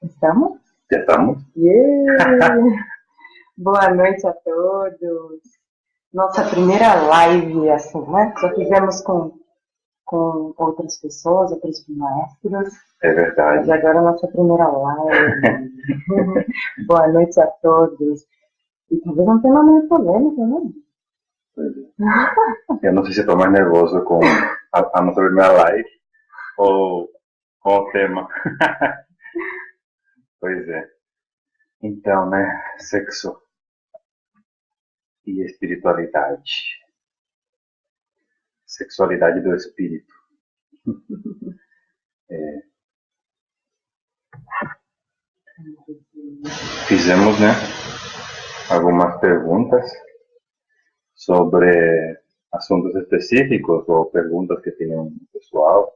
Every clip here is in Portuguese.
Estamos? Já estamos? Yeah! Boa noite a todos. Nossa primeira live, assim, né? Já fizemos com outras pessoas, outros maestros. É verdade. Mas agora é a nossa primeira live. Boa noite a todos. E talvez um tema meio polêmico, né? Eu não sei se estou mais nervoso com a nossa primeira live ou com o tema. Pois é. Então, né? Sexo e espiritualidade. Sexualidade do espírito. Fizemos, né? Algumas perguntas sobre assuntos específicos ou perguntas que tinham pessoal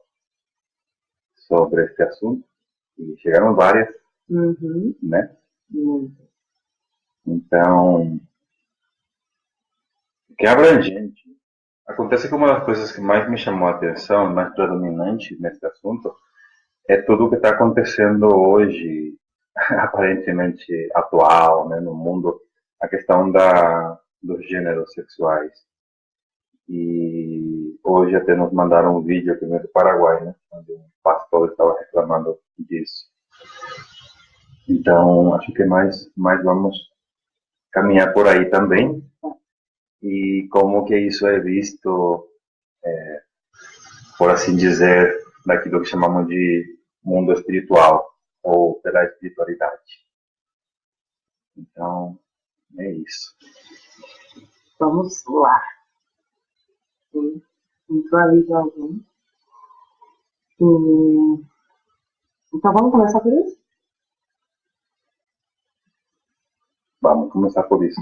sobre este assunto. E chegaram várias, né? Então, que é abrangente. Acontece que uma das coisas que mais me chamou a atenção, mais predominante nesse assunto, é tudo o que está acontecendo hoje, aparentemente atual, né, no mundo, a questão dos gêneros sexuais. E hoje até nos mandaram um vídeo aqui do Paraguai, né, onde um pastor estava reclamando disso. Então, acho que mais vamos caminhar por aí também. E como que isso é visto, por assim dizer, daquilo que chamamos de mundo espiritual, ou pela espiritualidade. Então, é isso. Vamos lá. Visualiza alguém. Então vamos começar por isso? Vamos começar por isso.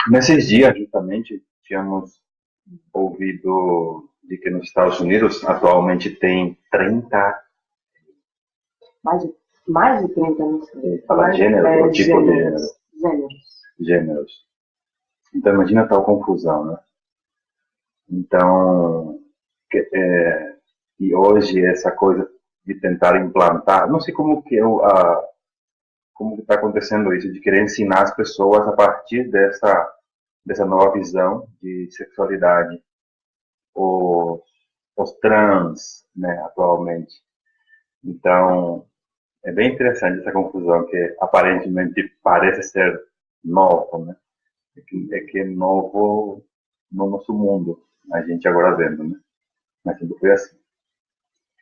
Nesses dias, justamente, tínhamos ouvido de que nos Estados Unidos atualmente tem 30... Mais de 30, não sei. Fala gênero ou tipo de gênero? Gêneros. Então, imagina tal confusão, né? Então, e hoje essa coisa de tentar implantar, não sei como que está acontecendo isso, de querer ensinar as pessoas a partir dessa nova visão de sexualidade, os trans, né, atualmente. Então, é bem interessante essa confusão, que aparentemente parece ser novo, né? É que é novo no nosso mundo, a gente agora vendo, né? Mas sempre foi assim.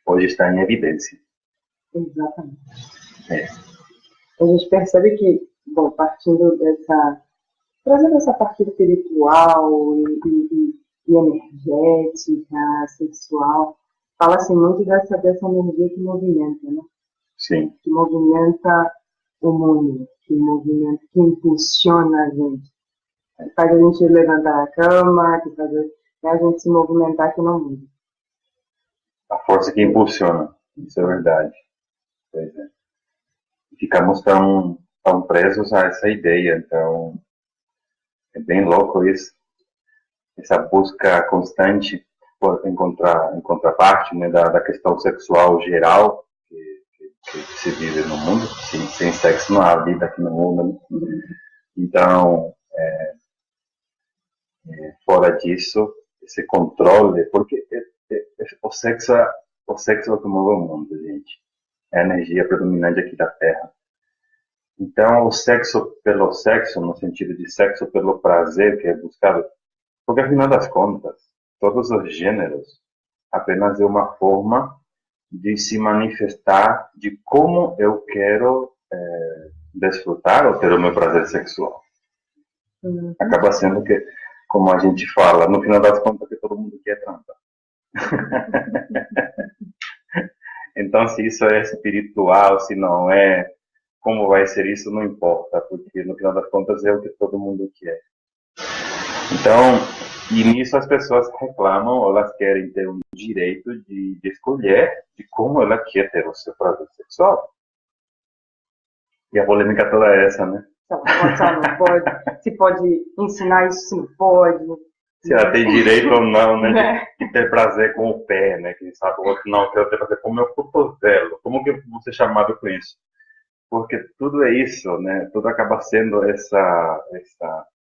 Hoje está em evidência. Exatamente. A gente percebe que, bom, trazendo essa parte espiritual e energética, sexual, fala-se muito dessa energia que movimenta, né? Sim. Que movimenta o mundo, que impulsiona a gente. Que faz a gente levantar a cama, que faz a gente se movimentar aqui no mundo. A força que impulsiona, isso é verdade. Pois é. Ficamos tão presos a essa ideia, então é bem louco isso. Essa busca constante por encontrar parte, né, da questão sexual geral que se vive no mundo. Sem sexo não há vida aqui no mundo, né? Então, fora disso, esse controle, porque o sexo é o que move o mundo, gente. É a energia predominante aqui da Terra. Então, o sexo pelo sexo, no sentido de sexo pelo prazer que é buscado, porque afinal das contas, todos os gêneros apenas é uma forma de se manifestar de como eu quero desfrutar ou ter o meu prazer sexual. Acaba sendo que, como a gente fala, no final das contas, que todo mundo quer transar. Então, se isso é espiritual, se não é, como vai ser isso, não importa, porque no final das contas é o que todo mundo quer. Então, e nisso as pessoas reclamam, elas querem ter um direito de escolher de como ela quer ter o seu prazer sexual. E a polêmica toda é essa, né? Só não pode. Se pode ensinar isso, se não pode. Se ela tem direito ou não, né? ter prazer com o pé, né? Quem sabe o outro não, eu quero ter prazer com o meu cotovelo. Como que eu vou ser chamado com isso? Porque tudo é isso, né? Tudo acaba sendo essa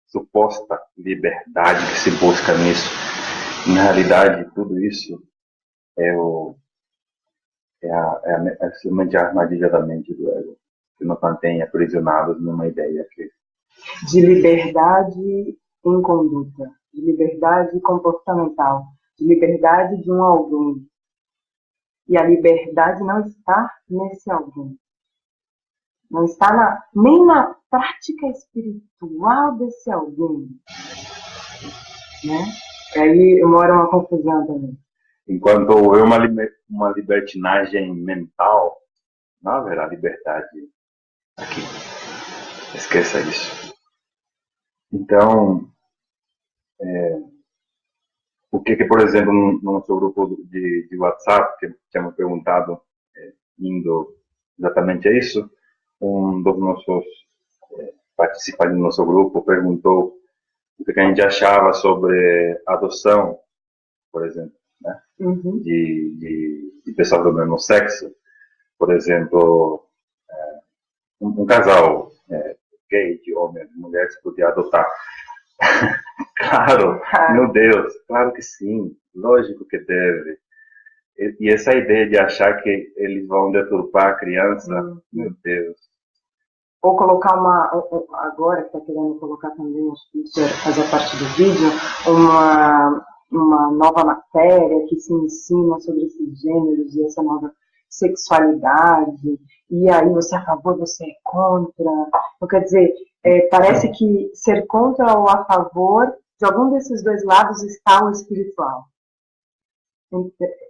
suposta liberdade que se busca nisso. Na realidade, tudo isso é simplesmente a armadilha da mente do ego, que nos mantém aprisionados numa ideia que... De liberdade em conduta, de liberdade comportamental, de liberdade de um alguém. E a liberdade não está nesse alguém. Não está nem na prática espiritual desse alguém. Né? E aí mora uma confusão também. Enquanto houver uma libertinagem mental, não haverá liberdade aqui. Esqueça isso. Então, o que, por exemplo, no nosso grupo de WhatsApp, que tínhamos perguntado, indo exatamente a isso, um dos nossos participantes do nosso grupo perguntou o que a gente achava sobre adoção, por exemplo, né? Uhum. de pessoas do mesmo sexo. Por exemplo, um casal gay, de homem e mulher, se podia adotar. Claro, meu Deus, claro que sim, lógico que deve. E essa ideia de achar que eles vão deturpar a criança, meu Deus. Ou colocar agora que está querendo colocar também, acho que isso fazer parte do vídeo, uma nova matéria que se ensina sobre esses gêneros e essa nova sexualidade, e aí você é a favor, você é contra. Então, quer dizer, parece que ser contra ou a favor de algum desses dois lados está o espiritual.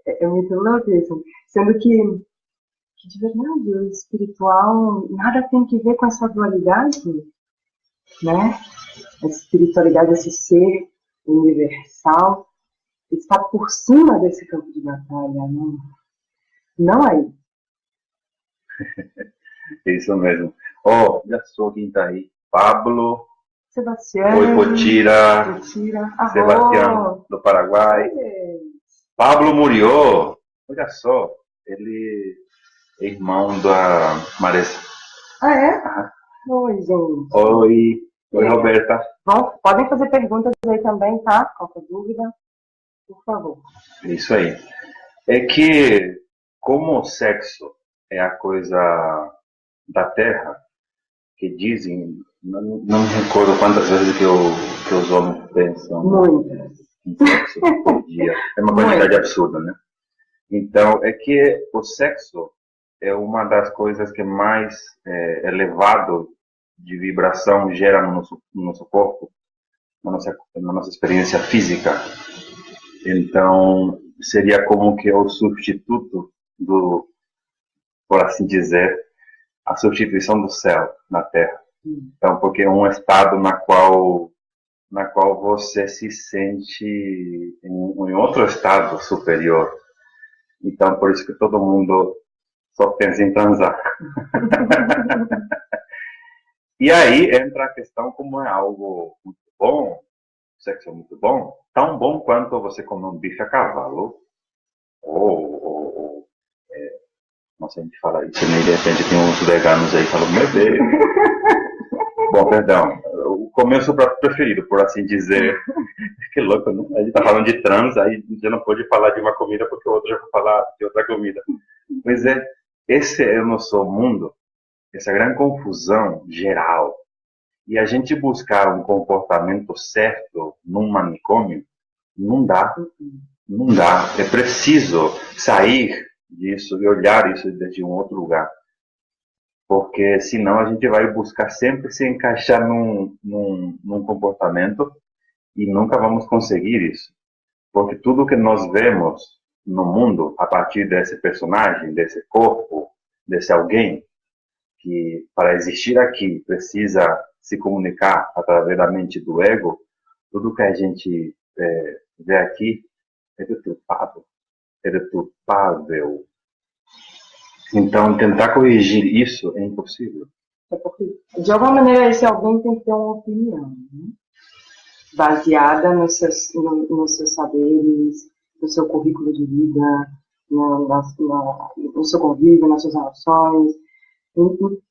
É muito louco isso. Sendo que de verdade, o espiritual nada tem que ver com essa dualidade, né? A espiritualidade, esse ser universal, está por cima desse campo de batalha, não aí. Isso mesmo. Oh, já sou quem está aí. Pablo, Sebastião, oi, Potira, Sebastião do Paraguai. Pablo Murió, olha só, ele é irmão da Maressa. Ah, é? Oi, gente. Oi, Roberta. Bom, podem fazer perguntas aí também, tá? Qualquer dúvida, por favor. Isso aí. É que, como o sexo é a coisa da terra, que dizem, não me recordo quantas vezes que os homens pensam muitas em sexo por dia. É uma quantidade absurda, né? Então, é que o sexo é uma das coisas que mais elevado de vibração gera no nosso corpo, na nossa experiência física. Então, seria como que o substituto por assim dizer, a substituição do céu na Terra. Então, porque é um estado na qual você se sente em outro estado superior. Então, por isso que todo mundo só pensa em transar. E aí entra a questão como é algo muito bom, o sexo é muito bom, tão bom quanto você comer um bife a cavalo, ou nossa, a gente fala isso, né? De repente tem uns veganos aí falando, meu Deus. Bom, perdão, o comer o seu prato preferido, por assim dizer. Que louco, né? A gente tá falando de trans, aí já não pode falar de uma comida porque o outro já vai falar de outra comida. Pois é, esse é o nosso mundo, essa grande confusão geral. E a gente buscar um comportamento certo num manicômio, não dá. Não dá. É preciso sair disso e olhar isso desde um outro lugar. Porque senão a gente vai buscar sempre se encaixar num comportamento e nunca vamos conseguir isso. Porque tudo que nós vemos no mundo a partir desse personagem, desse corpo, desse alguém, que para existir aqui precisa se comunicar através da mente do ego, tudo que a gente vê aqui é deturpável. Então, tentar corrigir isso é impossível. É porque, de alguma maneira, esse alguém tem que ter uma opinião, né? Baseada nos seus saberes, no seu currículo de vida, no seu convívio, nas suas relações.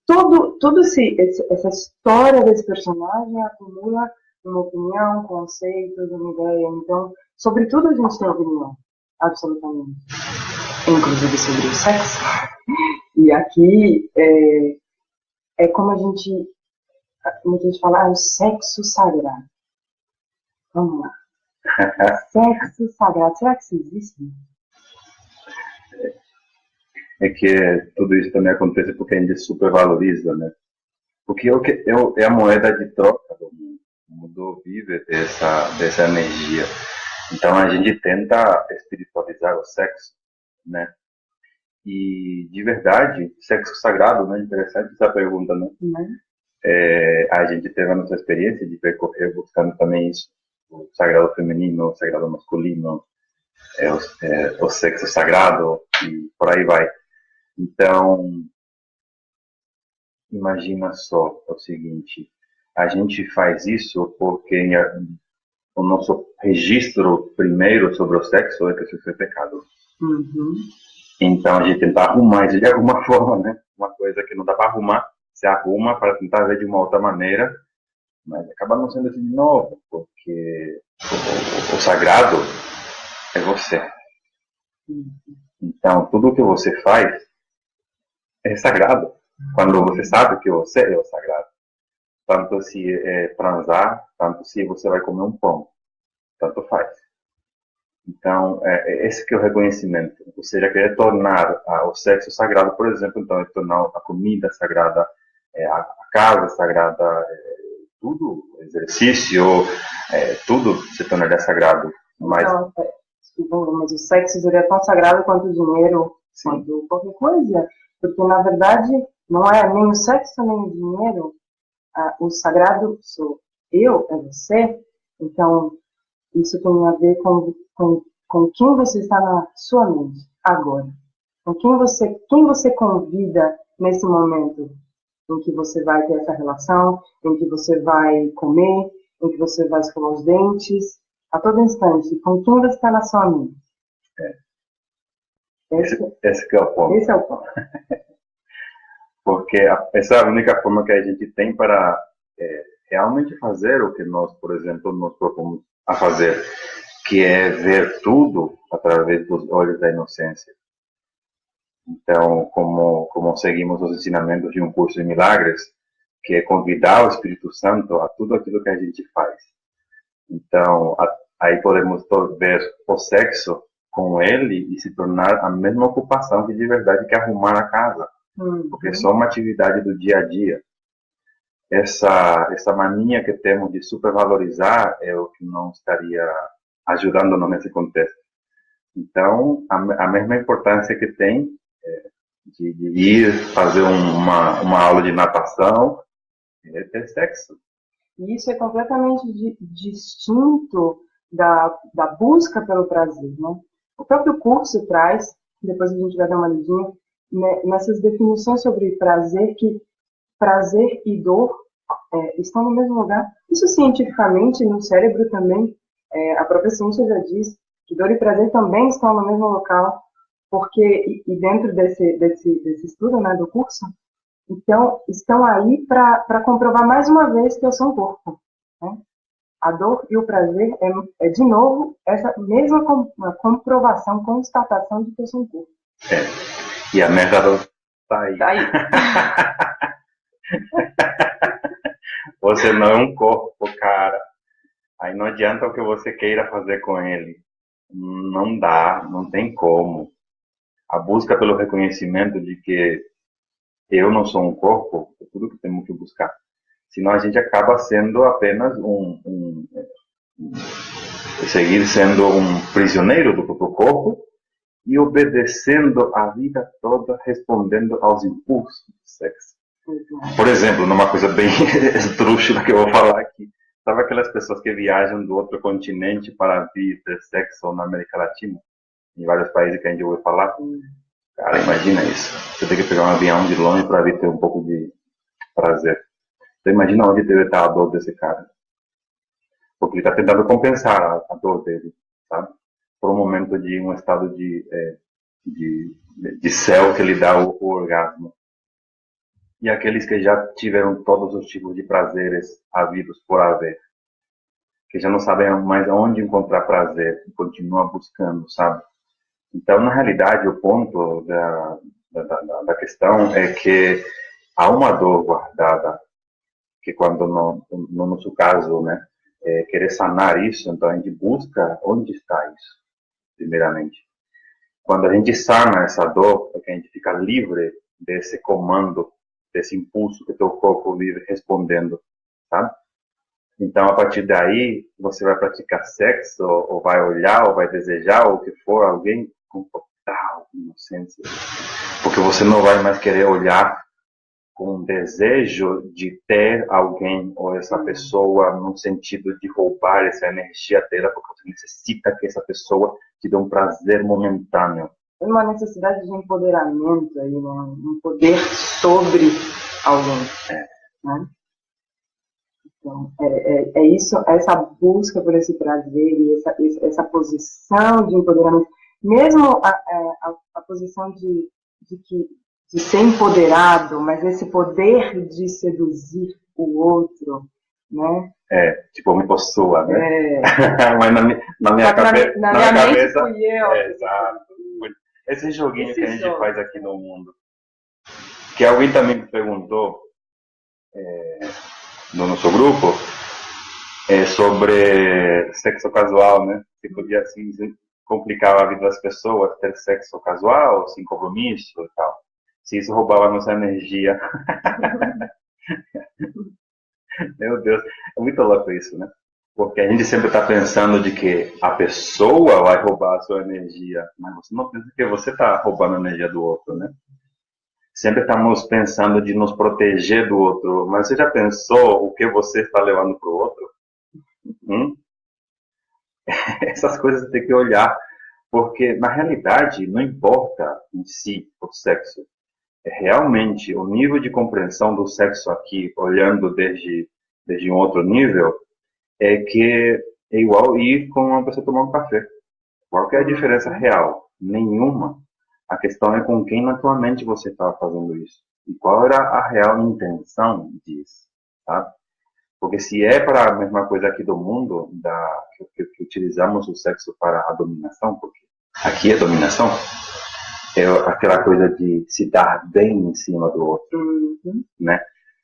Toda essa história desse personagem acumula uma opinião, conceitos, uma ideia. Então, sobre tudo a gente tem opinião, absolutamente. Inclusive sobre o sexo. E aqui é como muita gente fala, o sexo sagrado. Vamos lá. Sexo sagrado, será que isso existe? É que tudo isso também acontece porque a gente supervaloriza, né? Porque é a moeda de troca do mundo. O mundo vive dessa energia. Então a gente tenta espiritualizar o sexo, né? E de verdade, sexo sagrado, né? Interessante essa pergunta, né? A gente teve a nossa experiência de percorrer buscando também isso, o sagrado feminino, o sagrado masculino, o sexo sagrado e por aí vai. Então, imagina só o seguinte, a gente faz isso porque o nosso registro primeiro sobre o sexo é que o sexo é pecado. Uhum. Então a gente tenta arrumar isso de alguma forma, né? Uma coisa que não dá para arrumar, se arruma para tentar ver de uma outra maneira, mas acaba não sendo assim de novo, porque o sagrado é você. Então tudo que você faz é sagrado. Quando você sabe que você é o sagrado. Tanto se é transar, tanto se você vai comer um pão. Tanto faz. Então, esse que é o reconhecimento. Ou seja, querer tornar o sexo sagrado, por exemplo, então, é tornar a comida sagrada, a casa sagrada, tudo, exercício, tudo se tornaria sagrado. Mas, mas o sexo seria tão sagrado quanto o dinheiro, sim, quanto qualquer coisa. Porque, na verdade, não é nem o sexo, nem o dinheiro. O sagrado sou eu, é você. Então, isso tem a ver com quem você está na sua mente agora. Com quem você convida nesse momento em que você vai ter essa relação, em que você vai comer, em que você vai escovar os dentes, a todo instante. Com quem você está na sua mente. Esse que é o ponto. Esse é o ponto. Porque essa é a única forma que a gente tem para realmente fazer o que nós, por exemplo, nos propomos a fazer, que é ver tudo através dos olhos da inocência. Então, como seguimos os ensinamentos de um curso de milagres, que é convidar o Espírito Santo a tudo aquilo que a gente faz. Então, aí podemos ver o sexo com ele e se tornar a mesma ocupação que de verdade que arrumar a casa. Porque é só uma atividade do dia a dia. Essa mania que temos de supervalorizar é o que não estaria ajudando-nos nesse contexto. Então, a mesma importância que tem de ir fazer uma aula de natação é ter sexo. E isso é completamente distinto da busca pelo prazer, né? O próprio curso traz, depois a gente vai dar uma lidinha, nessas definições sobre prazer, que prazer e dor estão no mesmo lugar. Isso cientificamente, no cérebro também, a própria ciência já diz que dor e prazer também estão no mesmo local, porque, e dentro desse estudo, né, do curso, então, estão aí para comprovar mais uma vez que eu sou um corpo. Né? A dor e o prazer é de novo, essa mesma comprovação, constatação de que eu sou um corpo. E a merda tá aí. Tá aí. Você não é um corpo, cara. Aí não adianta o que você queira fazer com ele. Não dá, não tem como. A busca pelo reconhecimento de que eu não sou um corpo é tudo que temos que buscar. Senão a gente acaba sendo apenas seguir sendo um prisioneiro do próprio corpo e obedecendo a vida toda, respondendo aos impulsos do sexo. Por exemplo, numa coisa bem esdrúxula que eu vou falar aqui, sabe aquelas pessoas que viajam do outro continente para vir ter sexo na América Latina? Em vários países que a gente ouviu falar. Cara, imagina isso. Você tem que pegar um avião de longe para vir ter um pouco de prazer. Então imagina onde deve estar a dor desse cara. Porque ele está tentando compensar a dor dele, sabe? por um momento de um estado de céu que lhe dá o orgasmo. E aqueles que já tiveram todos os tipos de prazeres havidos por haver, que já não sabem mais aonde encontrar prazer e continuam buscando, sabe? Então, na realidade, o ponto da questão é que há uma dor guardada, que quando, no nosso caso, né, querer sanar isso, então a gente busca onde está isso, primeiramente. Quando a gente sana essa dor, é que a gente fica livre desse comando, desse impulso que teu corpo vive respondendo, sabe? Então, a partir daí, você vai praticar sexo, ou vai olhar, ou vai desejar, ou o que for, alguém com total inocência. Porque você não vai mais querer olhar com desejo de ter alguém ou essa pessoa no sentido de roubar essa energia dela, porque você necessita que essa pessoa te dê um prazer momentâneo. É uma necessidade de empoderamento aí, né? Um poder sobre alguém, né? Então, é isso, essa busca por esse prazer e essa posição de empoderamento, mesmo a posição de ser empoderado, mas esse poder de seduzir o outro, né? Tipo uma pessoa, né? Mas na minha cabeça fui eu. Exato. Esse joguinho que a gente faz aqui no mundo. Que alguém também me perguntou no nosso grupo sobre sexo casual, né? Se podia assim complicar a vida das pessoas ter sexo casual, sem compromisso e tal. Se isso roubava a nossa energia. Meu Deus, é muito louco isso, né? Porque a gente sempre está pensando de que a pessoa vai roubar a sua energia, mas você não pensa que você está roubando a energia do outro, né? Sempre estamos pensando de nos proteger do outro, mas você já pensou o que você está levando para o outro? Essas coisas você tem que olhar, porque na realidade não importa em si o sexo. É realmente o nível de compreensão do sexo aqui, olhando desde um outro nível, é que é igual ir com uma pessoa tomar um café. Qual que é a diferença real? Nenhuma. A questão é com quem na tua mente você estava fazendo isso. E qual era a real intenção disso, tá? Porque se é para a mesma coisa aqui do mundo, que utilizamos o sexo para a dominação, porque aqui é dominação, é aquela coisa de se dar bem em cima do outro, né?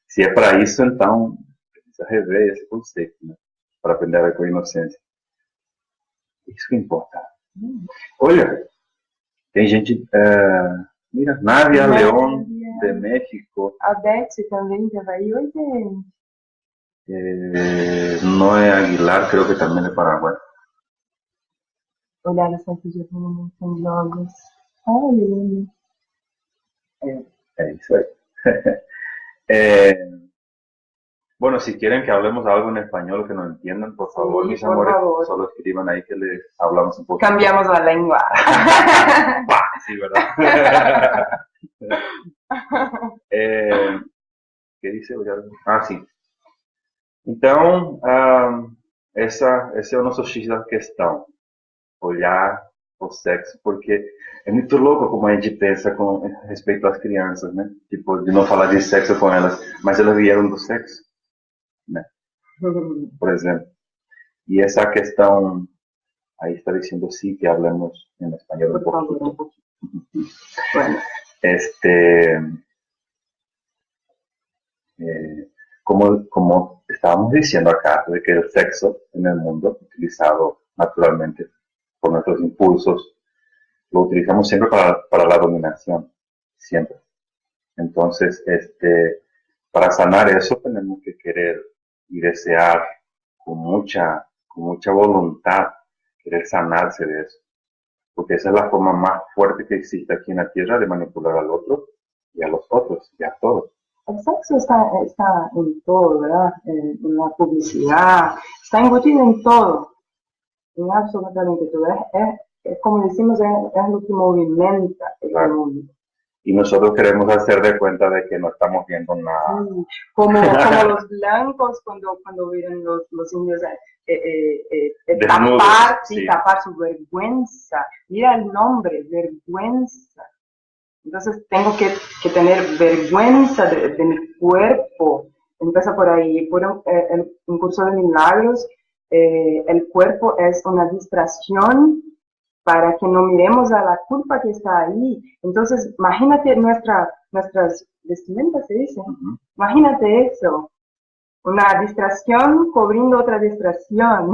Se é para isso, então precisa rever esse conceito, né? Para aprender com a inocência. Isso que importa. Olha, tem gente, mira, Nadia León de México. A Betsy também estava aí. Oi, gente. Noé Aguilar, creo que también de Paraguay. Olhar essa aqui já tem jogos. Ai, É isso aí. Bueno, si quieren que hablemos algo en español que no entiendan, por favor, mis amores, solo escriban ahí que les hablamos un poco. Cambiamos la lengua. Sí, ¿verdad? ¿Qué dice? Ah, sim. Então, esse é o nosso X da questão. Olhar o sexo, porque é muito louco como a gente pensa com respeito às crianças, né? Tipo, de não falar de sexo com elas, mas elas vieram do sexo, né? Por exemplo. E essa questão, aí está dizendo sim, que hablemos em espanhol um pouco. Bueno. Como estábamos diciendo acá, de que el sexo en el mundo, utilizado naturalmente por nuestros impulsos, lo utilizamos siempre para la dominación, siempre. Entonces, para sanar eso tenemos que querer y desear con mucha voluntad, querer sanarse de eso. Porque esa es la forma más fuerte que existe aquí en la Tierra de manipular al otro y a los otros y a todos. El sexo está en todo, ¿verdad? En la publicidad, está embutido en todo, en absolutamente todo. Es como decimos, es lo que movimenta el mundo. Y nosotros queremos hacer de cuenta de que no estamos viendo nada. Como los blancos cuando viven los indios, tapar su vergüenza. Mira el nombre, vergüenza. Entonces tengo que tener vergüenza de mi cuerpo. Empieza por ahí. Por un curso de milagros, el cuerpo es una distracción para que no miremos a la culpa que está ahí. Entonces, imagínate nuestras vestimentas, se dice. Imagínate eso. Una distracción cubriendo otra distracción.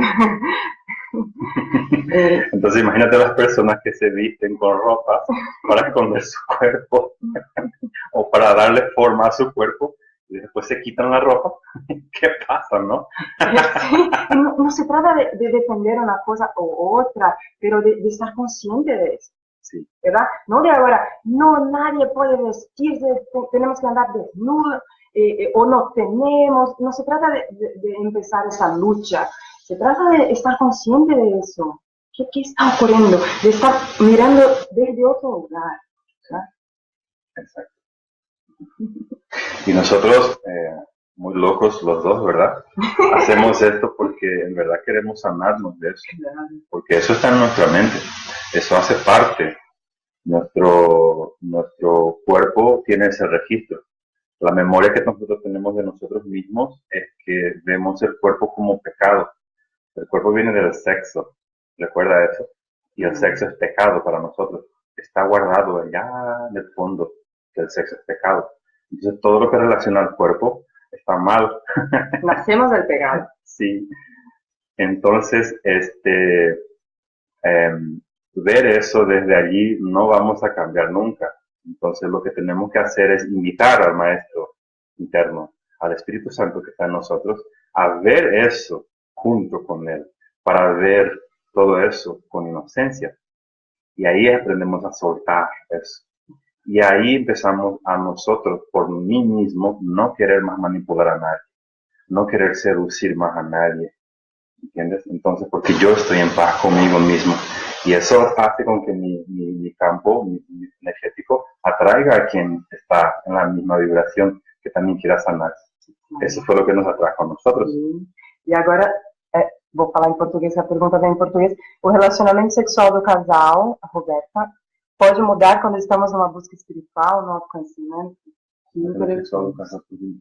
Entonces imagínate las personas que se visten con ropa para esconder su cuerpo o para darle forma a su cuerpo y después se quitan la ropa. ¿Qué pasa, no? Sí, no se trata de defender una cosa o otra, pero de estar consciente de eso. Sí. ¿Verdad? No de ahora, no, nadie puede vestirse, tenemos que andar desnudo, o no tenemos. No se trata de empezar esa lucha, se trata de estar consciente de eso. ¿Qué está ocurriendo? De estar mirando desde otro lugar. ¿Verdad? Exacto. Y nosotros, muy locos los dos, ¿verdad? Hacemos esto porque en verdad queremos sanarnos de eso. Porque eso está en nuestra mente. Eso hace parte. Nuestro cuerpo tiene ese registro. La memoria que nosotros tenemos de nosotros mismos es que vemos el cuerpo como pecado. El cuerpo viene del sexo. ¿Recuerda eso? Y el sexo es pecado para nosotros. Está guardado allá en el fondo que el sexo es pecado. Entonces todo lo que relaciona al cuerpo está mal. Nacemos del pecado. Sí. Entonces, ver eso desde allí no vamos a cambiar nunca. Entonces lo que tenemos que hacer es invitar al Maestro interno, al Espíritu Santo que está en nosotros, a ver eso junto con Él, para ver todo eso con inocencia. Y ahí aprendemos a soltar eso. Y ahí empezamos a nosotros, por mí mismo, no querer más manipular a nadie, no querer seducir más a nadie, ¿entiendes? Entonces, porque yo estoy en paz conmigo mismo. Y eso hace con que mi campo, mi energético, atraiga a quien está en la misma vibración, que también quiera sanarse. Eso fue lo que nos atrajo a nosotros. E agora, vou falar em português, a pergunta vem em português. O relacionamento sexual do casal, a Roberta, pode mudar quando estamos numa busca espiritual, no autoconhecimento?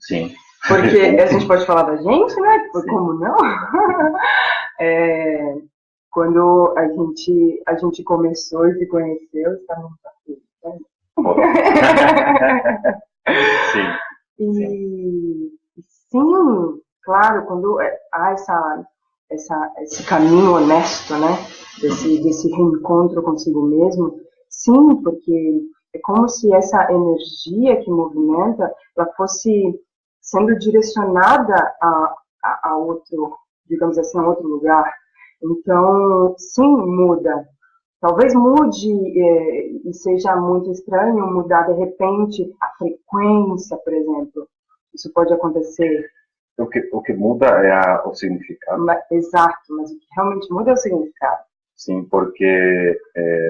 Sim. Porque a gente pode falar da gente, né? Como não? Quando a gente começou e se conheceu, estávamos assim, né? Sim. E sim, claro, quando há esse caminho honesto, né? Desse reencontro consigo mesmo, sim, porque é como se essa energia que movimenta, ela fosse sendo direcionada a outro, digamos assim, a outro lugar. Então, sim, muda. Talvez mude e seja muito estranho mudar de repente a frequência, por exemplo. Isso pode acontecer. O que muda é o significado. Exato, mas o que realmente muda é o significado. Sim, porque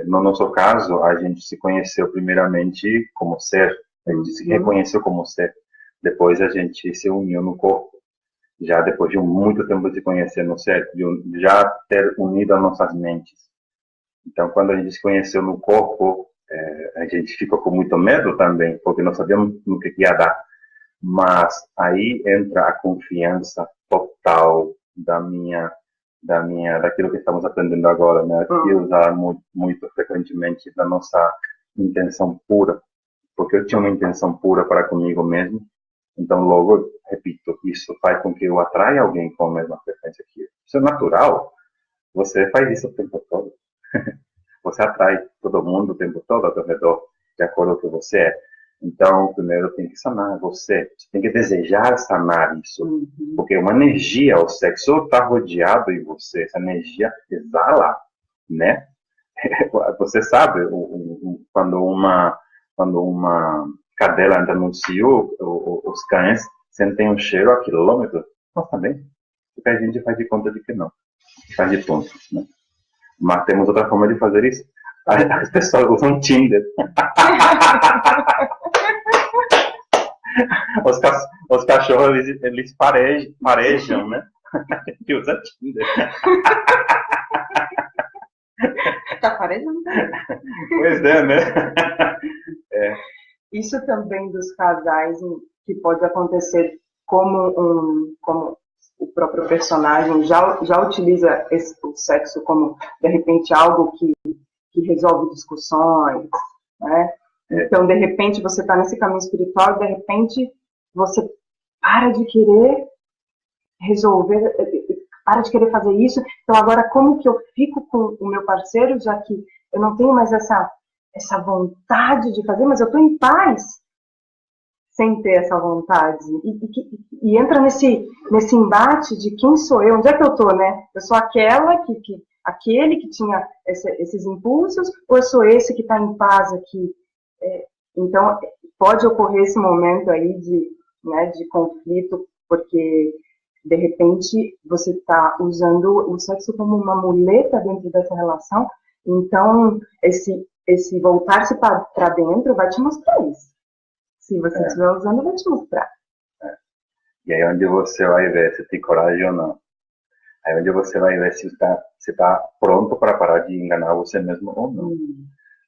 no nosso caso, a gente se conheceu primeiramente como ser, a gente se reconheceu como ser. Depois a gente se uniu no corpo. Já depois de muito tempo de conhecer no ser, de já ter unido as nossas mentes. Então, quando a gente se conheceu no corpo, a gente ficou com muito medo também, porque não sabíamos no que ia dar. Mas aí entra a confiança total daquilo que estamos aprendendo agora, né? Que usar muito frequentemente da nossa intenção pura, porque eu tinha uma intenção pura para comigo mesmo. Então, logo, repito, isso faz com que eu atraia alguém com a mesma frequência que eu. Isso é natural. Você faz isso o tempo todo. Você atrai todo mundo o tempo todo ao seu redor, de acordo com o que você é. Então, primeiro tem que sanar você. Você tem que desejar sanar isso. Porque uma energia, o sexo está rodeado em você. Essa energia exala, né? Você sabe, quando uma cadela entra no cio, os cães sentem um cheiro a quilômetros. Nós também. Porque a gente faz de conta de que não. Faz de tontos, né? Mas temos outra forma de fazer isso. As pessoas usam Tinder. Os cachorros, eles parejam, né? Que usa Tinder. Tá parecendo. Pois é, né? Isso também dos casais que pode acontecer como o próprio personagem já utiliza o sexo como, de repente, algo que resolve discussões, né? Então, de repente, você está nesse caminho espiritual e, de repente, você para de querer resolver, para de querer fazer isso. Então, agora, como que eu fico com o meu parceiro, já que eu não tenho mais essa vontade de fazer, mas eu estou em paz sem ter essa vontade. E entra nesse embate de quem sou eu, onde é que eu estou, né? Eu sou aquele que tinha esses impulsos, ou eu sou esse que está em paz aqui? Então, pode ocorrer esse momento aí de conflito, porque, de repente, você está usando o sexo como uma muleta dentro dessa relação, então, esse voltar-se para dentro vai te mostrar isso. Se você estiver usando, vai te mostrar. E aí onde você vai ver se tem coragem ou não. Aí onde você vai ver se está pronto para parar de enganar você mesmo ou não.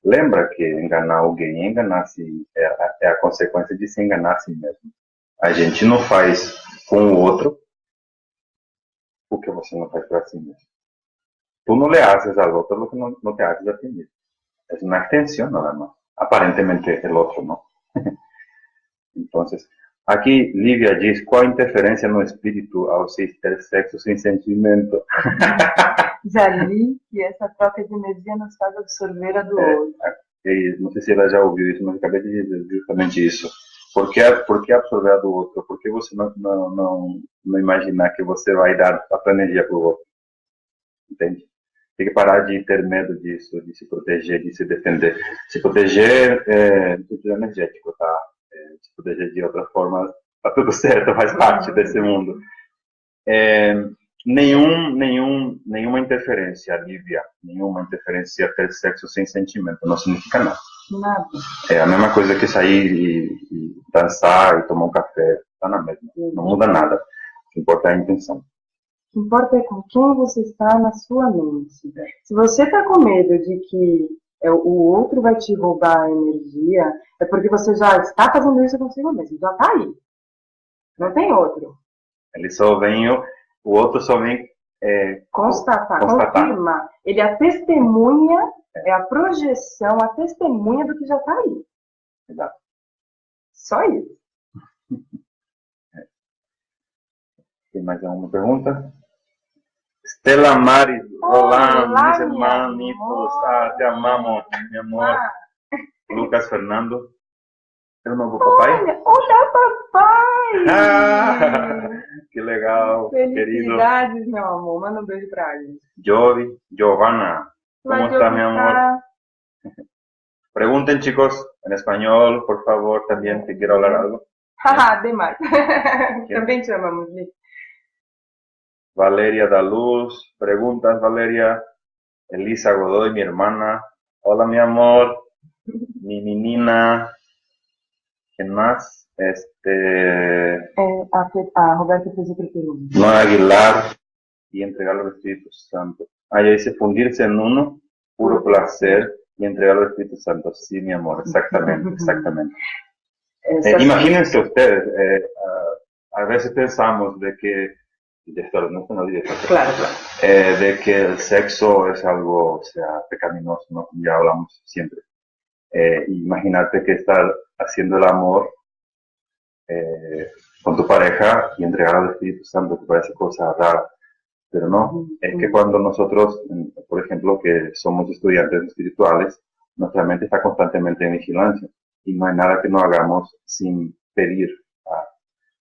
Lembra que enganar alguém, enganar-se é a consequência de se enganar a si mesmo. A gente não faz com o outro o que você não faz para si mesmo. Tú no le haces al otro lo que no te haces a ti mismo. Es una extensión nada más. Aparentemente el otro no. Entonces, aqui Lívia diz, qual a interferência no espírito ao se ter sexo sem sentimento? Já li que essa troca de energia nos faz absorver a do outro. Não sei se ela já ouviu isso, mas eu acabei de dizer justamente isso. Por que absorver a do outro? Por que você não imaginar que você vai dar a tua energia para o outro? Entende? Tem que parar de ter medo disso, de se proteger, de se defender. Se proteger no sentido energético, tá? Se proteger de outra forma, tá tudo certo, faz parte desse mundo. Nenhuma interferência, Lívia, nenhuma interferência ter sexo sem sentimento, não significa nada. Nada. É a mesma coisa que sair e dançar e tomar um café, tá na mesma, não muda nada. O que importa é a intenção. O que importa é com quem você está na sua mente. Se você está com medo de que o outro vai te roubar a energia, é porque você já está fazendo isso consigo mesmo, já está aí. Não tem outro. Ele só vem, o outro só vem constatar, confirmar. Ele é a testemunha, é a projeção, a testemunha do que já está aí. Exato. Só isso. Tem mais alguma pergunta? Stella Maris, Roland, mis hermanitos, te amamos, mi amor. Lucas Fernando, é o novo papai? Olha, papai! Que legal, felicidades, querido. Meu amor, manda um beijo pra gente. Giovanna, ¿cómo está, mi amor? Pregunten, chicos, en español, por favor, también te quiero hablar algo. Haha, demais. Também te amamos, Liz. Valeria da Luz, preguntas, Valeria. Elisa Godoy, mi hermana. Hola, mi amor. Mi menina. ¿Quién más? A Roberta fez outra pergunta. Noé Aguilar. Y entregarlo al Espíritu Santo. Ya dice fundirse en uno, puro placer, y entregarlo al Espíritu Santo. Sí, mi amor, exactamente, exactamente. Imagínense ustedes, a veces pensamos de que Claro. De que el sexo es algo, pecaminoso, ¿no? Ya hablamos siempre. Imagínate que estar haciendo el amor con tu pareja y entregar al Espíritu Santo, que parece cosa rara, pero no. Es que cuando nosotros, por ejemplo, que somos estudiantes espirituales, nuestra mente está constantemente en vigilancia y no hay nada que no hagamos sin pedir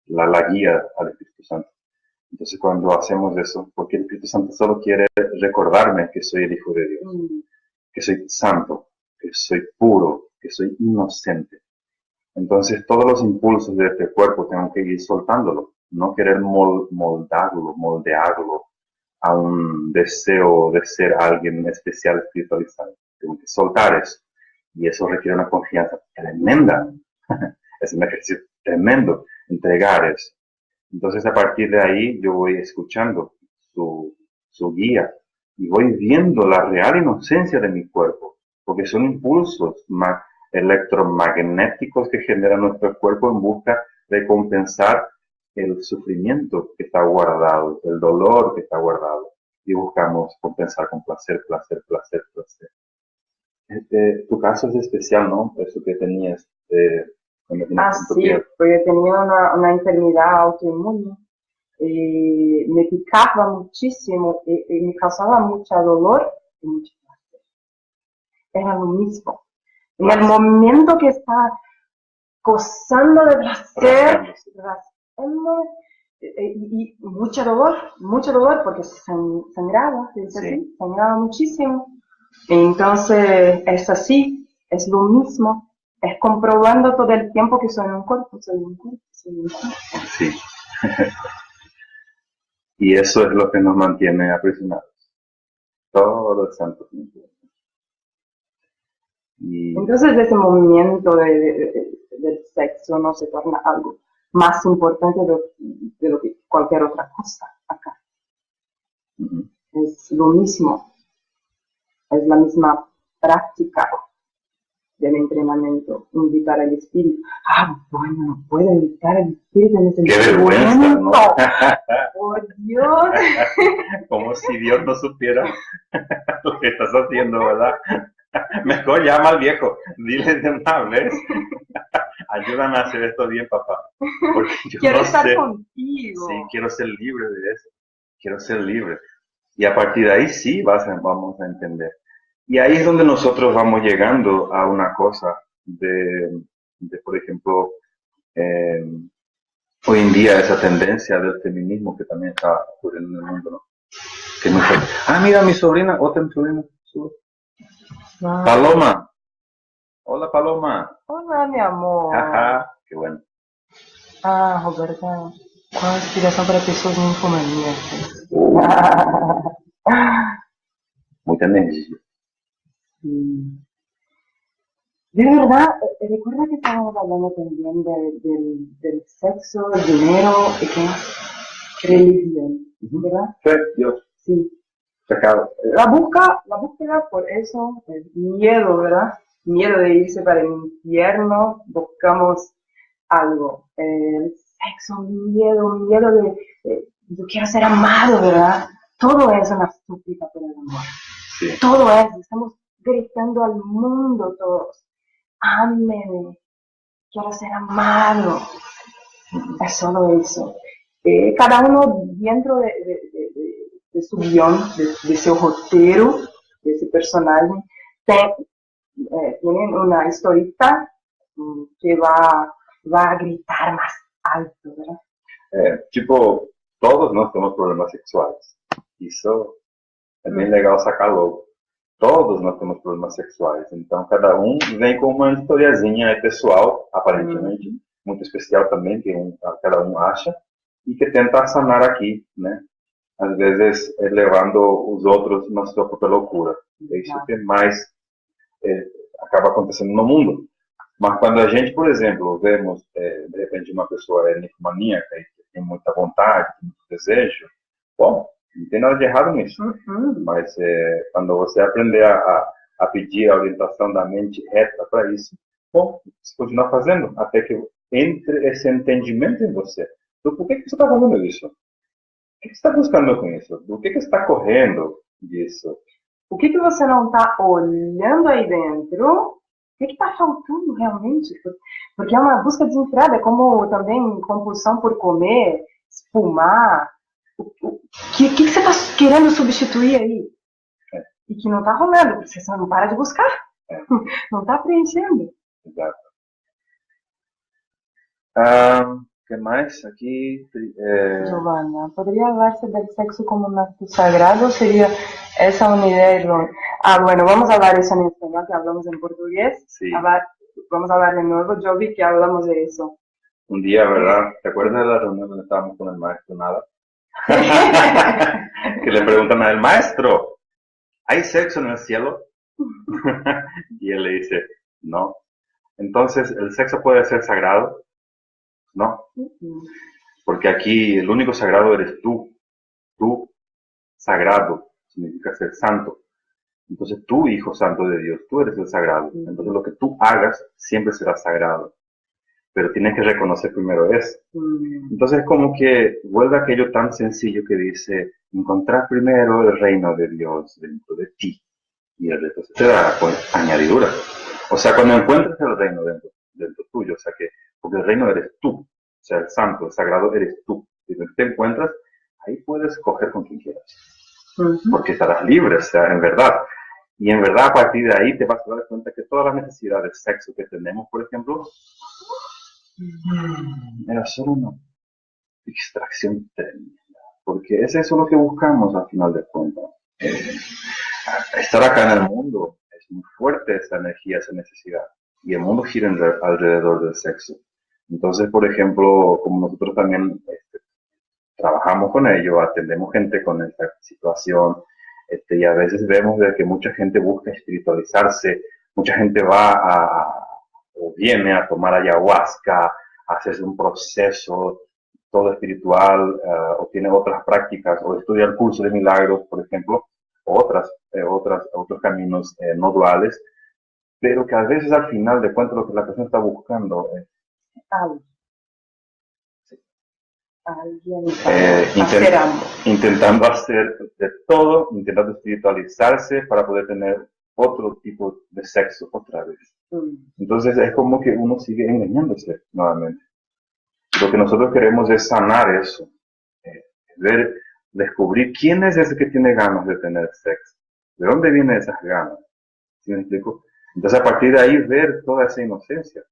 la guía al Espíritu Santo. Entonces cuando hacemos eso, porque el Espíritu Santo solo quiere recordarme que soy el Hijo de Dios, que soy santo, que soy puro, que soy inocente. Entonces todos los impulsos de este cuerpo tengo que ir soltándolo, no querer moldearlo a un deseo de ser alguien especial, espiritualizado. Tengo que soltar eso. Y eso requiere una confianza tremenda. Es un ejercicio tremendo, entregar eso. Entonces, a partir de ahí, yo voy escuchando su guía y voy viendo la real inocencia de mi cuerpo, porque son impulsos electromagnéticos que genera nuestro cuerpo en busca de compensar el sufrimiento que está guardado, el dolor que está guardado, y buscamos compensar con placer, placer, placer, placer. Tu caso es especial, ¿no? Eso que tenías cuando tenías tanto Sí, tiempo. porque tenía una enfermedad autoinmune. Me picaba muchísimo y me causaba mucho dolor y mucho placer. Era lo mismo. En el momento que está gozando de placer, rascando, y mucho dolor porque sangraba, ¿sí? Así, sangraba muchísimo. Entonces, es así, es lo mismo, es comprobando todo el tiempo que soy un cuerpo, soy un cuerpo, soy un cuerpo. Sí. Y eso es lo que nos mantiene aprisionados. Todo el santo tiempo. Y Entonces, ese movimiento del sexo no se torna algo más importante de lo que cualquier otra cosa acá. Es lo mismo, es la misma práctica del entrenamiento, invitar al espíritu. Bueno, no puedo invitar al espíritu en ese ¡qué vergüenza, ¿no? ¡Por Dios! Como si Dios no supiera lo que estás haciendo, ¿verdad? Mejor llama al viejo, dile de una vez, ayúdame a hacer esto bien, papá. Porque yo quiero no estar sé. Contigo. Sí, quiero ser libre de eso. Quiero ser libre. Y a partir de ahí sí vamos a entender. Y ahí es donde nosotros vamos llegando a una cosa por ejemplo, hoy en día esa tendencia del feminismo que también está ocurriendo en el mundo, ¿no? Que no fue. Mira, mi sobrina, otra sobrina. Paloma. Hola, Paloma. Hola, mi amor. Jaja, qué bueno. Roberta, ¿cuál inspiración para pessoas ninfomaníacas? Mucha energía. De verdad, recuerda que estábamos hablando también del sexo, el dinero y qué más, religión, ¿verdad? Fe, Dios. Sí. Pecado. La búsqueda por eso, el miedo, ¿verdad? Miedo de irse para el infierno, buscamos algo. El sexo, miedo de yo quiero ser amado, ¿verdad? Todo es una súplica por el amor. Sí. Todo es, estamos gritando al mundo todos. Ámeme, quiero ser amado. Es solo eso. Cada uno dentro de su guión, de su roteiro, de ese personaje, tienen una historita que va a gritar más alto, ¿verdad? Tipo, todos nós temos problemas sexuais. Isso é bem legal sacar logo. Todos nós temos problemas sexuais. Então, cada um vem com uma historiazinha pessoal, aparentemente, muito especial também, que cada um acha, e que tenta sanar aqui, né? Às vezes, levando os outros na sua própria loucura. É isso que mais acaba acontecendo no mundo. Mas quando a gente, por exemplo, vemos, de repente, uma pessoa ninfomaníaca e tem muita vontade, tem muito desejo, bom, não tem nada de errado nisso. Mas quando você aprender a pedir a orientação da mente reta para isso, bom, você continua fazendo até que entre esse entendimento em você. Então, por que você está fazendo isso? O que você está buscando com isso? Do que você está correndo disso? O que você não está olhando aí dentro? O que está faltando realmente? Porque é uma busca desenfreada, como também compulsão por comer, espumar. O que você está querendo substituir aí? E que não está rolando, porque você não para de buscar. Não está preenchendo. Exato. ¿Qué más? Aquí. Giovanna, ¿podría hablarse del sexo como un acto sagrado? ¿Sería esa una idea errónea? Bueno, vamos a hablar eso en español, que hablamos en portugués. Sí. Vamos a hablar de nuevo. Yo vi que hablamos de eso. Un día, ¿verdad? ¿Te acuerdas de la reunión donde estábamos con el maestro Nada? Que le preguntan al maestro, ¿hay sexo en el cielo? Y él le dice, no. Entonces, ¿el sexo puede ser sagrado? No. Porque aquí el único sagrado eres tú sagrado, significa ser santo. Entonces tú, hijo santo de Dios, tú eres el sagrado. Entonces lo que tú hagas siempre será sagrado. Pero tienes que reconocer primero eso. Entonces es como que vuelve aquello tan sencillo que dice, encontrar primero el reino de Dios dentro de ti. Y el resto se te dará con añadidura. O sea, cuando encuentres el reino dentro tuyo, o sea que, porque el reino eres tú, o sea, el santo, el sagrado eres tú. Si te encuentras, ahí puedes coger con quien quieras. Porque estarás libre, o sea, en verdad. Y en verdad, a partir de ahí te vas a dar cuenta que todas las necesidades de sexo que tenemos, por ejemplo, era solo una distracción tremenda. Porque es eso lo que buscamos al final de cuentas. Estar acá en el mundo es muy fuerte esa energía, esa necesidad. Y el mundo gira alrededor del sexo. Entonces, por ejemplo, como nosotros también trabajamos con ello, atendemos gente con esta situación, y a veces vemos de que mucha gente busca espiritualizarse, mucha gente o viene a tomar ayahuasca, a hacerse un proceso todo espiritual, o tiene otras prácticas, o estudia el curso de milagros, por ejemplo, o otros caminos no duales, pero que a veces al final de cuentas lo que la persona está buscando es algo. Intentando hacer de todo, intentando espiritualizarse para poder tener otro tipo de sexo otra vez. Entonces es como que uno sigue engañándose nuevamente. Lo que nosotros queremos es sanar eso, descubrir quién es ese que tiene ganas de tener sexo, de dónde vienen esas ganas, ¿sí me explico? Entonces a partir de ahí ver toda esa inocencia,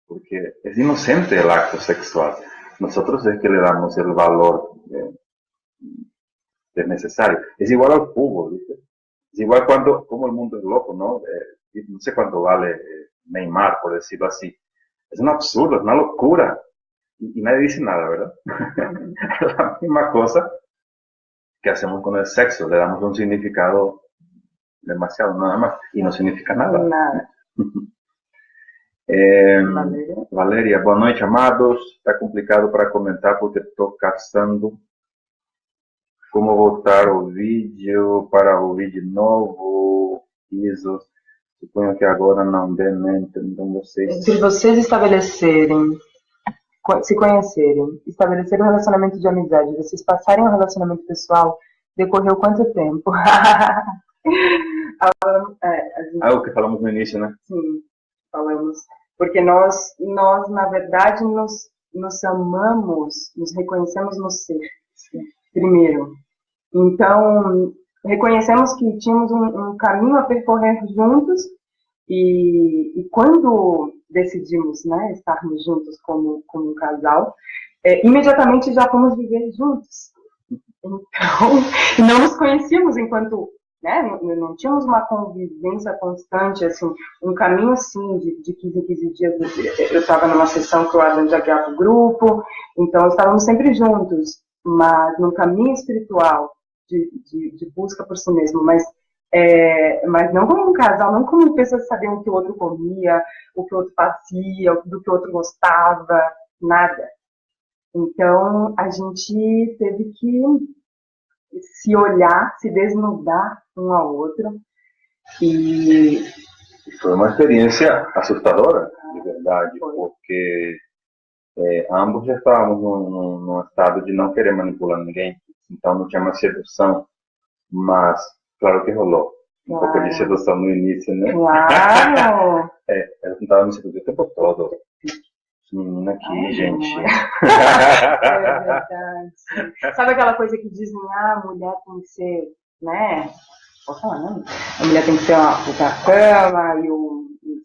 porque es inocente el acto sexual. Nosotros es que le damos el valor necesario. Es igual al fútbol, ¿viste? Es igual como el mundo es loco, ¿no? No sé cuánto vale Neymar, por decirlo así. Es un absurdo, es una locura. Y nadie dice nada, ¿verdad? Es la misma cosa que hacemos con el sexo. Le damos un significado demasiado, nada más. Y no significa nada. Nada. Valéria, boa noite, amados. Está complicado para comentar porque estou caçando como voltar o vídeo para ouvir de novo. Isso. Suponho que agora não dê, né? Então vocês... Se vocês se conhecerem, estabelecerem um relacionamento de amizade, vocês passarem um relacionamento pessoal, decorreu quanto tempo? O que falamos no início, né? Sim, falamos. Porque nós na verdade, nos amamos, nos reconhecemos no ser, primeiro. Então, reconhecemos que tínhamos um caminho a percorrer juntos e quando decidimos, né, estarmos juntos como um casal, imediatamente já fomos viver juntos. Então, não nos conhecíamos enquanto... Né? Não tínhamos uma convivência constante, assim, um caminho assim de 15 em 15 dias. Eu estava numa sessão que o Adam já guiava o grupo, então estávamos sempre juntos, mas num caminho espiritual de busca por si mesmo, mas não como um casal, não como pessoas que sabiam o que o outro comia, o que o outro fazia, do que o outro gostava, nada. Então a gente teve que se olhar, se desnudar um ao outro. E foi uma experiência assustadora, de verdade, porque ambos já estávamos num estado de não querer manipular ninguém, então não tinha mais sedução, mas claro que rolou. Um pouco de sedução no início, né? Claro! Ela tentava me seduzir o tempo todo. Menina aqui, gente. É verdade. Sabe aquela coisa que dizem, a mulher tem que ser, né? Posso falar, não? A mulher tem que ser uma cama e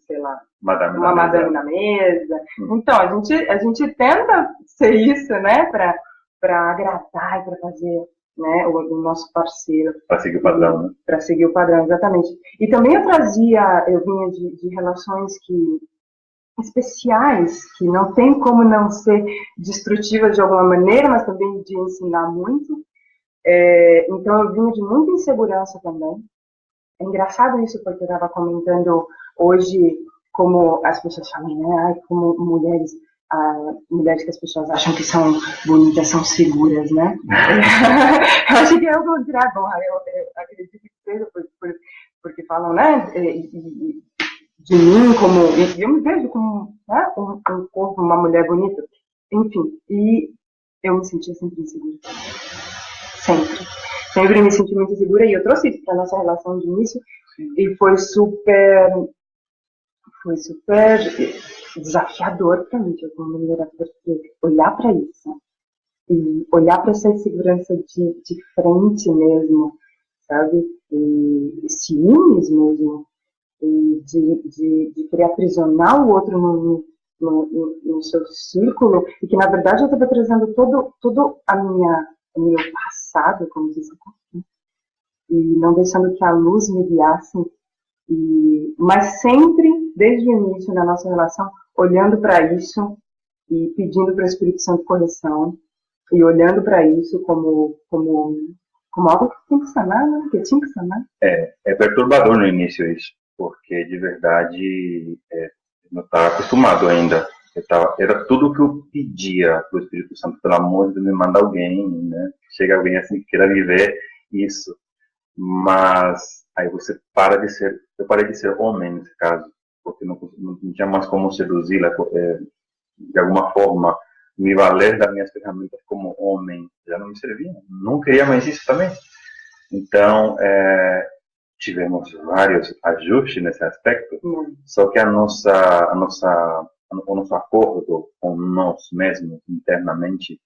sei lá, uma madame na mesa. Então, a gente tenta ser isso, né? Pra agradar e pra fazer, né, o nosso parceiro. Para seguir o padrão, né? Para seguir o padrão, exatamente. E também eu vinha de relações especiais, que não tem como não ser destrutivas de alguma maneira, mas também de ensinar muito. Então eu vinha de muita insegurança também. É engraçado isso, porque eu estava comentando hoje como as pessoas falam, né? Ai, como mulheres mulheres que as pessoas acham que são bonitas são seguras, né? Eu acho que é o contrário. Bom, eu acredito que seja porque falam, né? De mim como... E eu me vejo como, né, um corpo, uma mulher bonita. Enfim, e eu me sentia sempre insegura. Sempre. Sempre me senti muito insegura e eu trouxe isso para nossa relação de início e foi super desafiador para mim, como mulher, olhar para isso e olhar para essa insegurança de frente mesmo, sabe? E ciúmes mesmo, e de querer aprisionar o outro no seu círculo, e que na verdade eu estava trazendo todo o meu passado, como diz aqui, e não deixando que a luz me guiasse, mas sempre, desde o início da nossa relação, olhando para isso e pedindo para o Espírito Santo correção, e olhando para isso como algo que tem que sanar, né? Que tinha que sanar. É perturbador no início isso, porque de verdade eu não estava acostumado ainda. Era tudo o que eu pedia para o Espírito Santo, pelo amor de Deus, me manda alguém, né? Chega alguém assim que queira viver isso. Mas aí você para de ser, eu parei de ser homem nesse caso, porque não tinha mais como seduzi-la, de alguma forma, me valer das minhas ferramentas como homem, já não me servia, não queria mais isso também. Então, tivemos vários ajustes nesse aspecto, só que o nosso acordo com nós mesmos internamente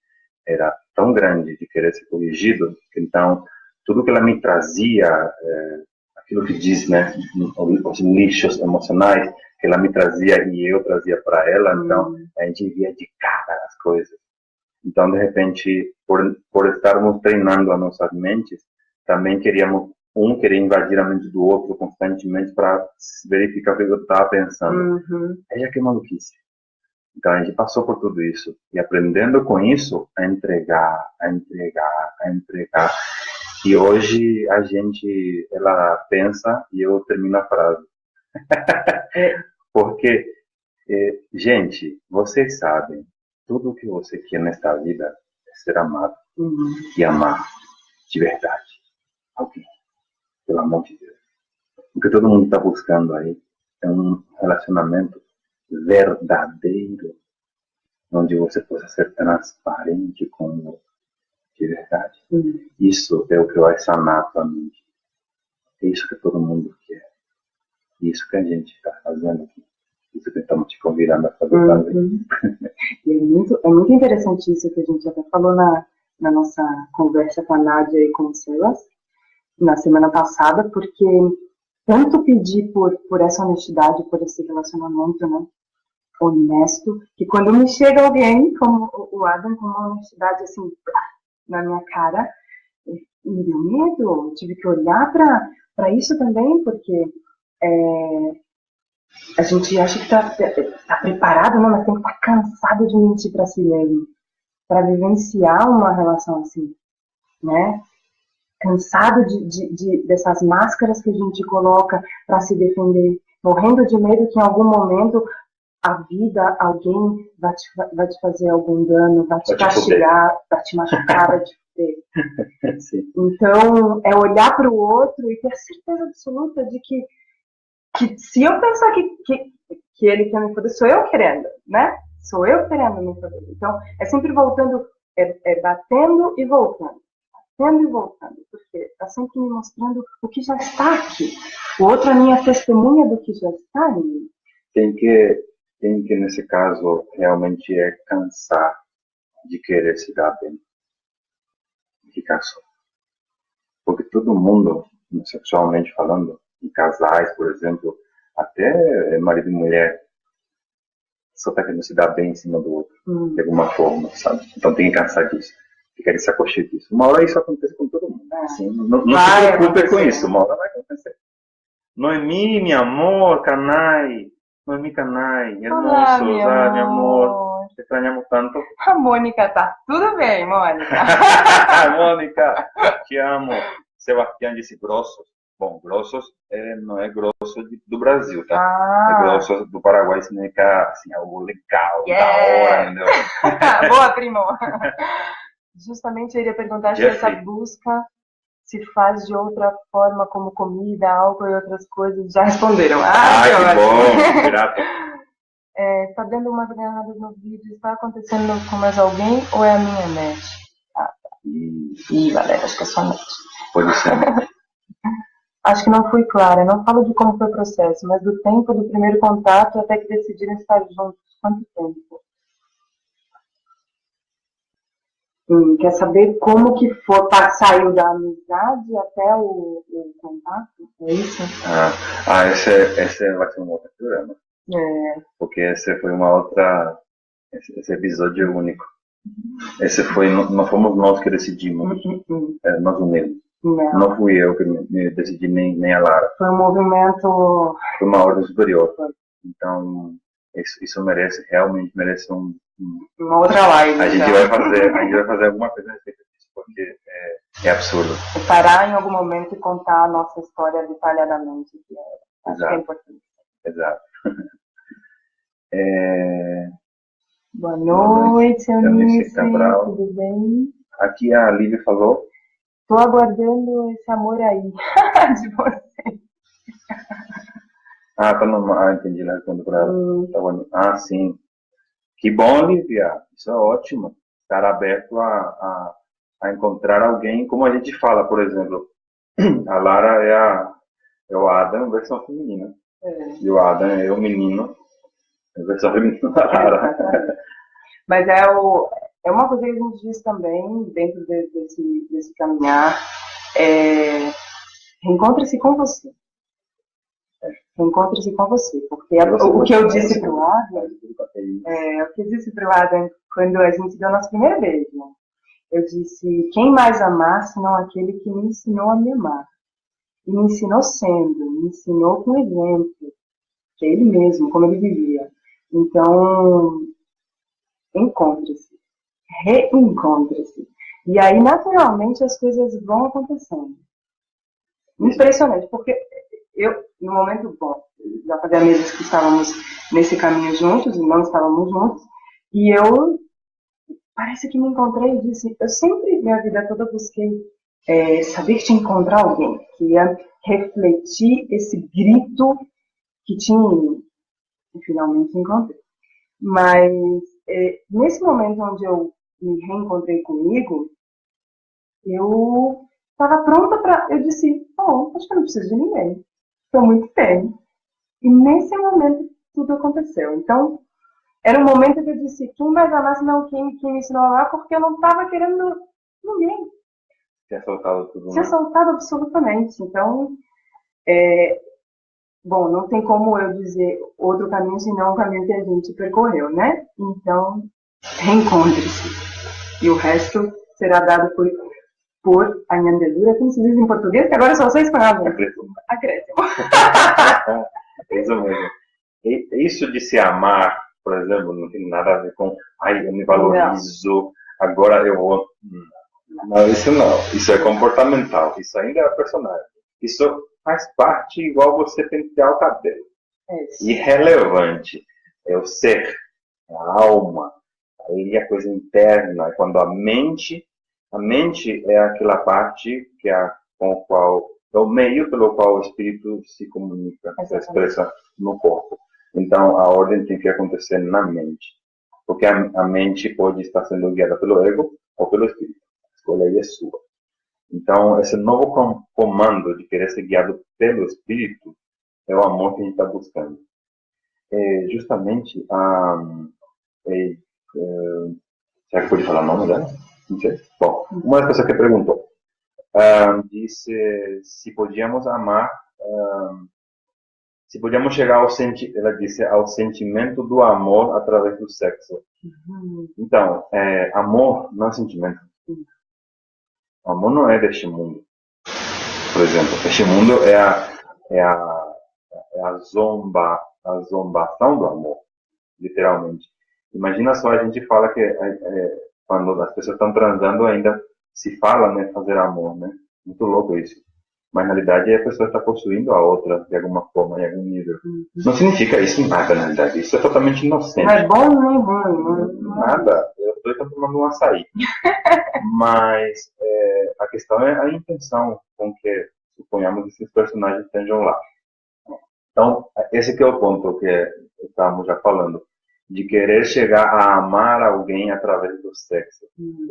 era tão grande de querer ser corrigido, que então tudo que ela me trazia, aquilo que diz, né, os lixos emocionais que ela me trazia e eu trazia para ela, então a gente via de cara as coisas. Então, de repente, por estarmos treinando as nossas mentes, também queríamos querer invadir a mente do outro constantemente para verificar o que eu estava pensando. É que maluquice. Então, a gente passou por tudo isso e aprendendo com isso a entregar. E hoje ela pensa e eu termino a frase. Porque, gente, vocês sabem, tudo o que você quer nesta vida é ser amado e amar de verdade alguém, pelo amor de Deus. O que todo mundo está buscando aí é um relacionamento verdadeiro, onde você possa ser transparente com o outro, de verdade. Isso é o que vai sanar a tua mente. É isso que todo mundo quer. Isso que a gente está fazendo aqui. Isso que estamos te convidando a fazer também. E é muito interessante isso que a gente até falou na nossa conversa com a Nádia e com o Silas, na semana passada, porque tanto pedir por essa honestidade, por esse relacionamento, né, honesto, que quando me chega alguém, como o Adam, com uma honestidade assim, na minha cara, me deu medo, eu tive que olhar para isso também, porque a gente acha que está preparado, né, mas tem que estar cansado de mentir para si mesmo, para vivenciar uma relação assim, né? Cansado dessas máscaras que a gente coloca para se defender, morrendo de medo que em algum momento a vida, alguém vai te fazer algum dano, vai te castigar, vai te machucar, vai te fuder. Então, é olhar para o outro e ter certeza absoluta de que se eu pensar que ele quer me foder, sou eu querendo, né? Sou eu querendo me foder. Então, é sempre voltando, batendo e voltando. Batendo e voltando, porque está sempre me mostrando o que já está aqui. O outro é a minha testemunha do que já está em mim. Tem que, nesse caso, realmente cansar de querer se dar bem. Ficar só. Porque todo mundo, sexualmente falando, em casais, por exemplo, até marido e mulher, só está querendo se dar bem em cima do outro, de alguma forma, sabe? Então tem que cansar disso, ficar de saco cheio disso. Uma hora isso acontece com todo mundo. Assim, não se preocupe com isso, uma hora vai acontecer. Noemi, meu amor, canai. Noemi, canai, hermosos, meu amor. Te extrañamos tanto. A Mônica tá tudo bem, Mônica. Mônica, te amo. Sebastián disse grossos. Bom, grossos não é grosso do Brasil, tá? É Ah, grosso do Paraguai significa assim, algo legal, da hora, yeah! entendeu? Boa, primo! Justamente eu iria perguntar se essa Jeffrey, busca se faz de outra forma, como comida, álcool e outras coisas. Já responderam. Ah, que que bom, ótimo! grato. Tá dando umas granadas no vídeo, está acontecendo com mais alguém ou é a minha net? Ah, ih, galera, acho que é só a net. Pode ser. Acho que não fui clara, não falo de como foi o processo, mas do tempo do primeiro contato até que decidiram estar juntos. Quanto tempo? Quer saber como que foi, saiu da amizade até o contato? É isso? Esse vai ser um outro programa. É. Porque esse foi uma outra. Esse episódio é único. Esse foi. Não fomos nós que decidimos. Nós mesmos. Não fui eu que me decidi, nem a Lara. Foi um movimento. Foi uma ordem superior. Então, isso realmente merece uma outra live. A gente vai fazer alguma coisa a respeito disso, porque é absurdo. Parar em algum momento e contar a nossa história detalhadamente, que acho que é importante. Exato. Boa noite, Eunice. Tudo bem? Aqui a Lívia falou. Tô aguardando esse amor aí de você. Tá normal. Entendi, ela respondeu pra ela. Sim. Que bom, Lívia. Isso é ótimo. Estar aberto a encontrar alguém, como a gente fala, por exemplo. A Lara é o Adam, versão feminina. E o Adam é o menino, versão feminina da Lara. Mas é uma coisa que a gente diz também, dentro desse caminhar, reencontre-se com você. Reencontre-se com você. Porque o que eu disse pro Adam, quando a gente deu nosso primeiro beijo, eu disse, quem mais amar, senão aquele que me ensinou a me amar. E me ensinou me ensinou com exemplo, que é ele mesmo, como ele vivia. Então, encontre-se, reencontre-se. E aí, naturalmente, as coisas vão acontecendo. Impressionante, porque eu, no momento, bom, já fazia meses que estávamos nesse caminho juntos, e não estávamos juntos, e eu, parece que me encontrei e disse, eu sempre, minha vida toda, busquei saber te encontrar alguém, que ia refletir esse grito que tinha em mim, e finalmente encontrei. Mas nesse momento onde eu me reencontrei comigo, eu estava pronta para. Eu disse: bom, acho que eu não preciso de ninguém. Estou muito bem. E nesse momento tudo aconteceu. Então, era um momento que eu disse: quem vai amar se não quem me ensinou a amar, porque eu não estava querendo ninguém. Tinha soltado tudo. Tinha soltado absolutamente. Então, bom, não tem como eu dizer outro caminho senão o caminho que a gente percorreu, né? Então, reencontre-se. E o resto será dado por añadidura, como se diz em português, que agora só sei espanhol. Acréscimo. Isso mesmo. Isso de se amar, por exemplo, não tem nada a ver com, eu me valorizo, agora eu vou. Não, isso não. Isso é comportamental. Isso ainda é personagem. Isso faz parte igual você pentear o cabelo. Irrelevante. É o ser, é a alma, aí a coisa interna. É quando a mente é aquela parte que com o qual é o meio pelo qual o espírito se comunica, se expressa no corpo. Então a ordem tem que acontecer na mente, porque a mente pode estar sendo guiada pelo ego ou pelo espírito. A escolha aí é sua. Então esse novo comando de querer ser guiado pelo espírito é o amor que a gente está buscando. Justamente será que pode falar o nome dela? Não sei. Bom, uma das pessoas que perguntou disse se podíamos amar, se podíamos chegar ela disse, ao sentimento do amor através do sexo. Então, amor não é sentimento. O amor não é deste mundo. Por exemplo, este mundo é a zombação do amor, literalmente. Imagina só, a gente fala que quando as pessoas estão transando ainda se fala, né, fazer amor, né? Muito louco isso. Mas na realidade a pessoa está possuindo a outra de alguma forma, em algum nível. Não significa isso nada, na realidade. Isso é totalmente inocente. Não é bom nem ruim. Nada. Eu estou tomando um açaí. Mas a questão é a intenção com que, suponhamos, esses personagens estejam lá. Então, esse que é o ponto que estávamos já falando. De querer chegar a amar alguém através do sexo.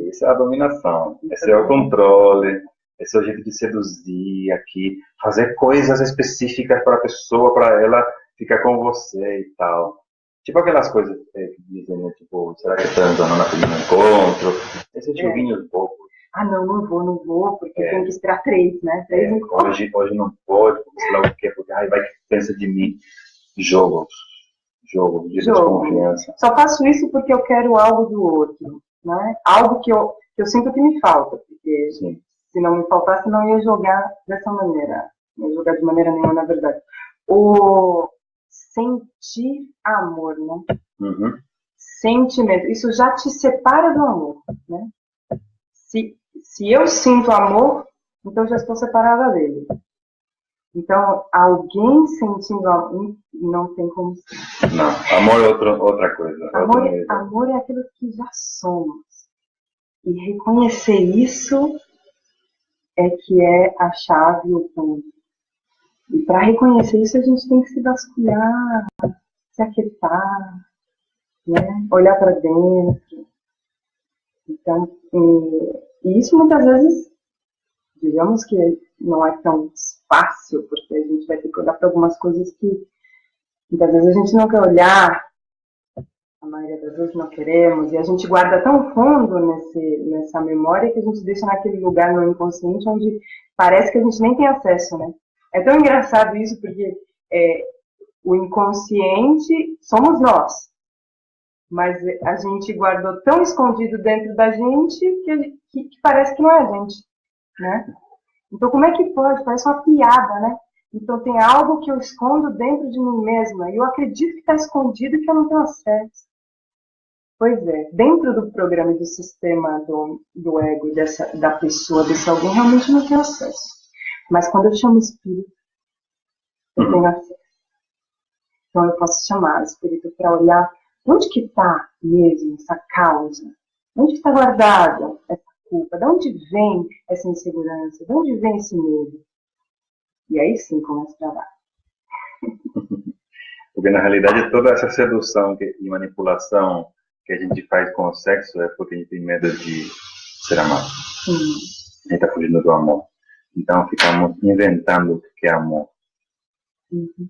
Isso é a dominação. Esse é o controle. Esse é o jeito de seduzir aqui. Fazer coisas específicas para a pessoa, para ela ficar com você e tal. Tipo aquelas coisas que dizem, né? Tipo, será que transando na primeiro encontro? Esses joguinhos bobos. Ah, não vou, porque tem que esperar 3, né? 3 encontros. Hoje não pode, porque sei lá o quê, porque vai que pensa de mim. Jogo de desconfiança. Só faço isso porque eu quero algo do outro, né? Algo que eu sinto que me falta, porque se não me faltasse, não ia jogar dessa maneira. Não ia jogar de maneira nenhuma, na verdade. O sentir amor, né? Uhum. Sentimento. Isso já te separa do amor, né? Se eu sinto amor, então já estou separada dele. Então, alguém sentindo amor, não tem como ser. Não, amor é outra coisa. Amor é aquilo que já somos. E reconhecer isso é que é a chave, o ponto. E para reconhecer isso, a gente tem que se vasculhar, se aquietar, né? Olhar para dentro. Então, e isso muitas vezes, digamos que não é tão fácil, porque a gente vai ter que olhar para algumas coisas que muitas vezes a gente não quer olhar, a maioria das vezes não queremos, e a gente guarda tão fundo nessa memória que a gente deixa naquele lugar no inconsciente onde parece que a gente nem tem acesso, né? É tão engraçado isso, porque o inconsciente somos nós, mas a gente guardou tão escondido dentro da gente que parece que não é a gente, né? Então, como é que pode? Parece uma piada, né? Então, tem algo que eu escondo dentro de mim mesma e eu acredito que está escondido e que eu não tenho acesso. Pois é, dentro do programa e do sistema do ego, da pessoa, desse alguém, realmente não tenho acesso. Mas quando eu chamo o espírito, eu tenho acesso. Então, eu posso chamar o espírito para olhar onde que está mesmo essa causa, onde que está guardada essa culpa, de onde vem essa insegurança, de onde vem esse medo. E aí sim começa a trabalhar. Porque na realidade toda essa sedução e manipulação que a gente faz com o sexo é porque a gente tem medo de ser amado. A gente está fugindo do amor. Então ficamos inventando o que é amor.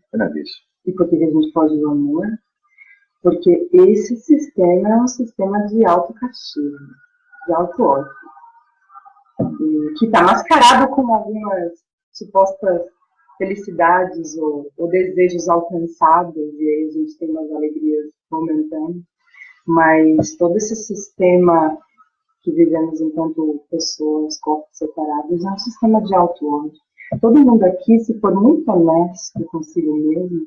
Apenas isso. E por que a gente foge do amor? Porque esse sistema é um sistema de autocastigo, de auto-ódio, que está mascarado com algumas supostas felicidades ou desejos alcançados, e aí a gente tem umas alegrias momentâneas, mas todo esse sistema que vivemos enquanto pessoas, corpos separados, é um sistema de auto-ódio. Todo mundo aqui, se for muito honesto consigo mesmo,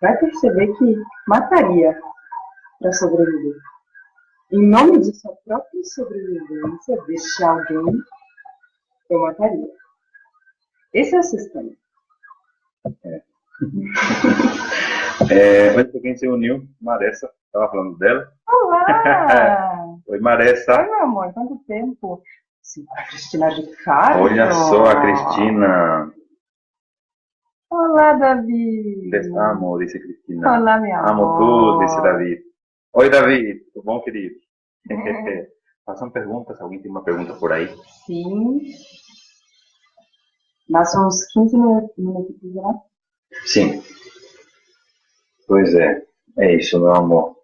vai perceber que mataria para sobreviver. Em nome de sua própria sobrevivência, deste alguém, eu mataria. Esse é o sistema. Hoje pra quem se uniu, Maressa, estava falando dela. Olá! Oi, Maressa. Oi, meu amor, quanto tempo? Sim, a Cristina Ricardo. Olha só a Cristina. Olá, Davi. Amo, disse Cristina. Olá, minha amor. Amo tudo, disse Davi. Oi, Davi. Tudo bom, querido? Façam perguntas. Alguém tem uma pergunta por aí? Sim. Mas uns 15 minutos, né? Sim. Pois é. É isso, meu amor.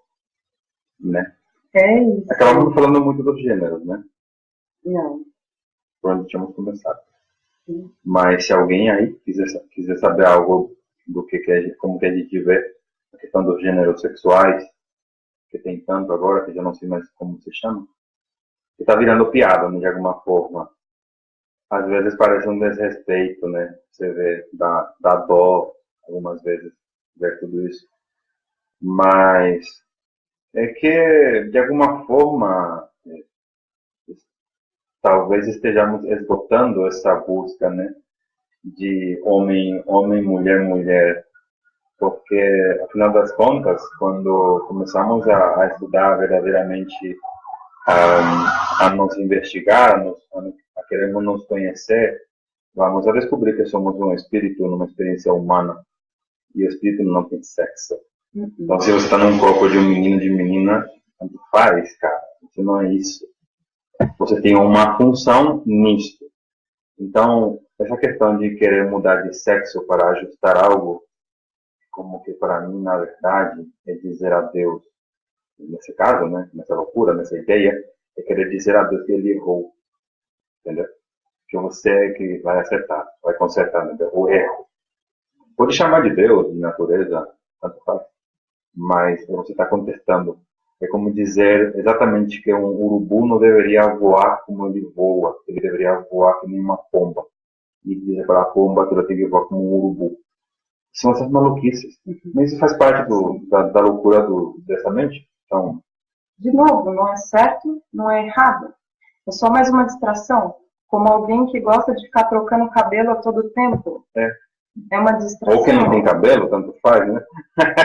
Né? É isso. Acabamos falando muito dos gêneros, né? Não. Por onde tínhamos começado. Sim. Mas se alguém aí quiser saber algo do como que a gente vê a questão dos gêneros sexuais, que tem tanto agora, que já não sei mais como se chama, que tá virando piada, né, de alguma forma. Às vezes parece um desrespeito, né? Você vê, dá dó, algumas vezes, ver tudo isso. Mas é que, de alguma forma, talvez estejamos esgotando essa busca, né? de homem, homem, mulher, mulher, porque, afinal das contas, quando começamos a estudar verdadeiramente, a nos investigar, a queremos nos conhecer, vamos a descobrir que somos um espírito numa experiência humana, e o espírito não tem sexo. Então, se você está num corpo de um menino de menina, tanto faz, cara, isso não é isso. Você tem uma função nisto. Então, essa questão de querer mudar de sexo para ajustar algo, como que para mim, na verdade, é dizer a Deus, nesse caso, né, nessa loucura, nessa ideia, é querer dizer a Deus que ele errou, entendeu? Que você é que vai acertar, vai consertar, né, o erro. Pode chamar de Deus, de natureza, tanto faz, mas você está contestando. É como dizer exatamente que um urubu não deveria voar como ele voa, ele deveria voar como uma pomba. E dizer para a pomba que ela tem que voar como um urubu. São essas maluquices. Mas isso faz parte da loucura dessa mente. Então, de novo, não é certo, não é errado. É só mais uma distração. Como alguém que gosta de ficar trocando cabelo a todo tempo. É uma distração. Ou que não tem cabelo, tanto faz, né?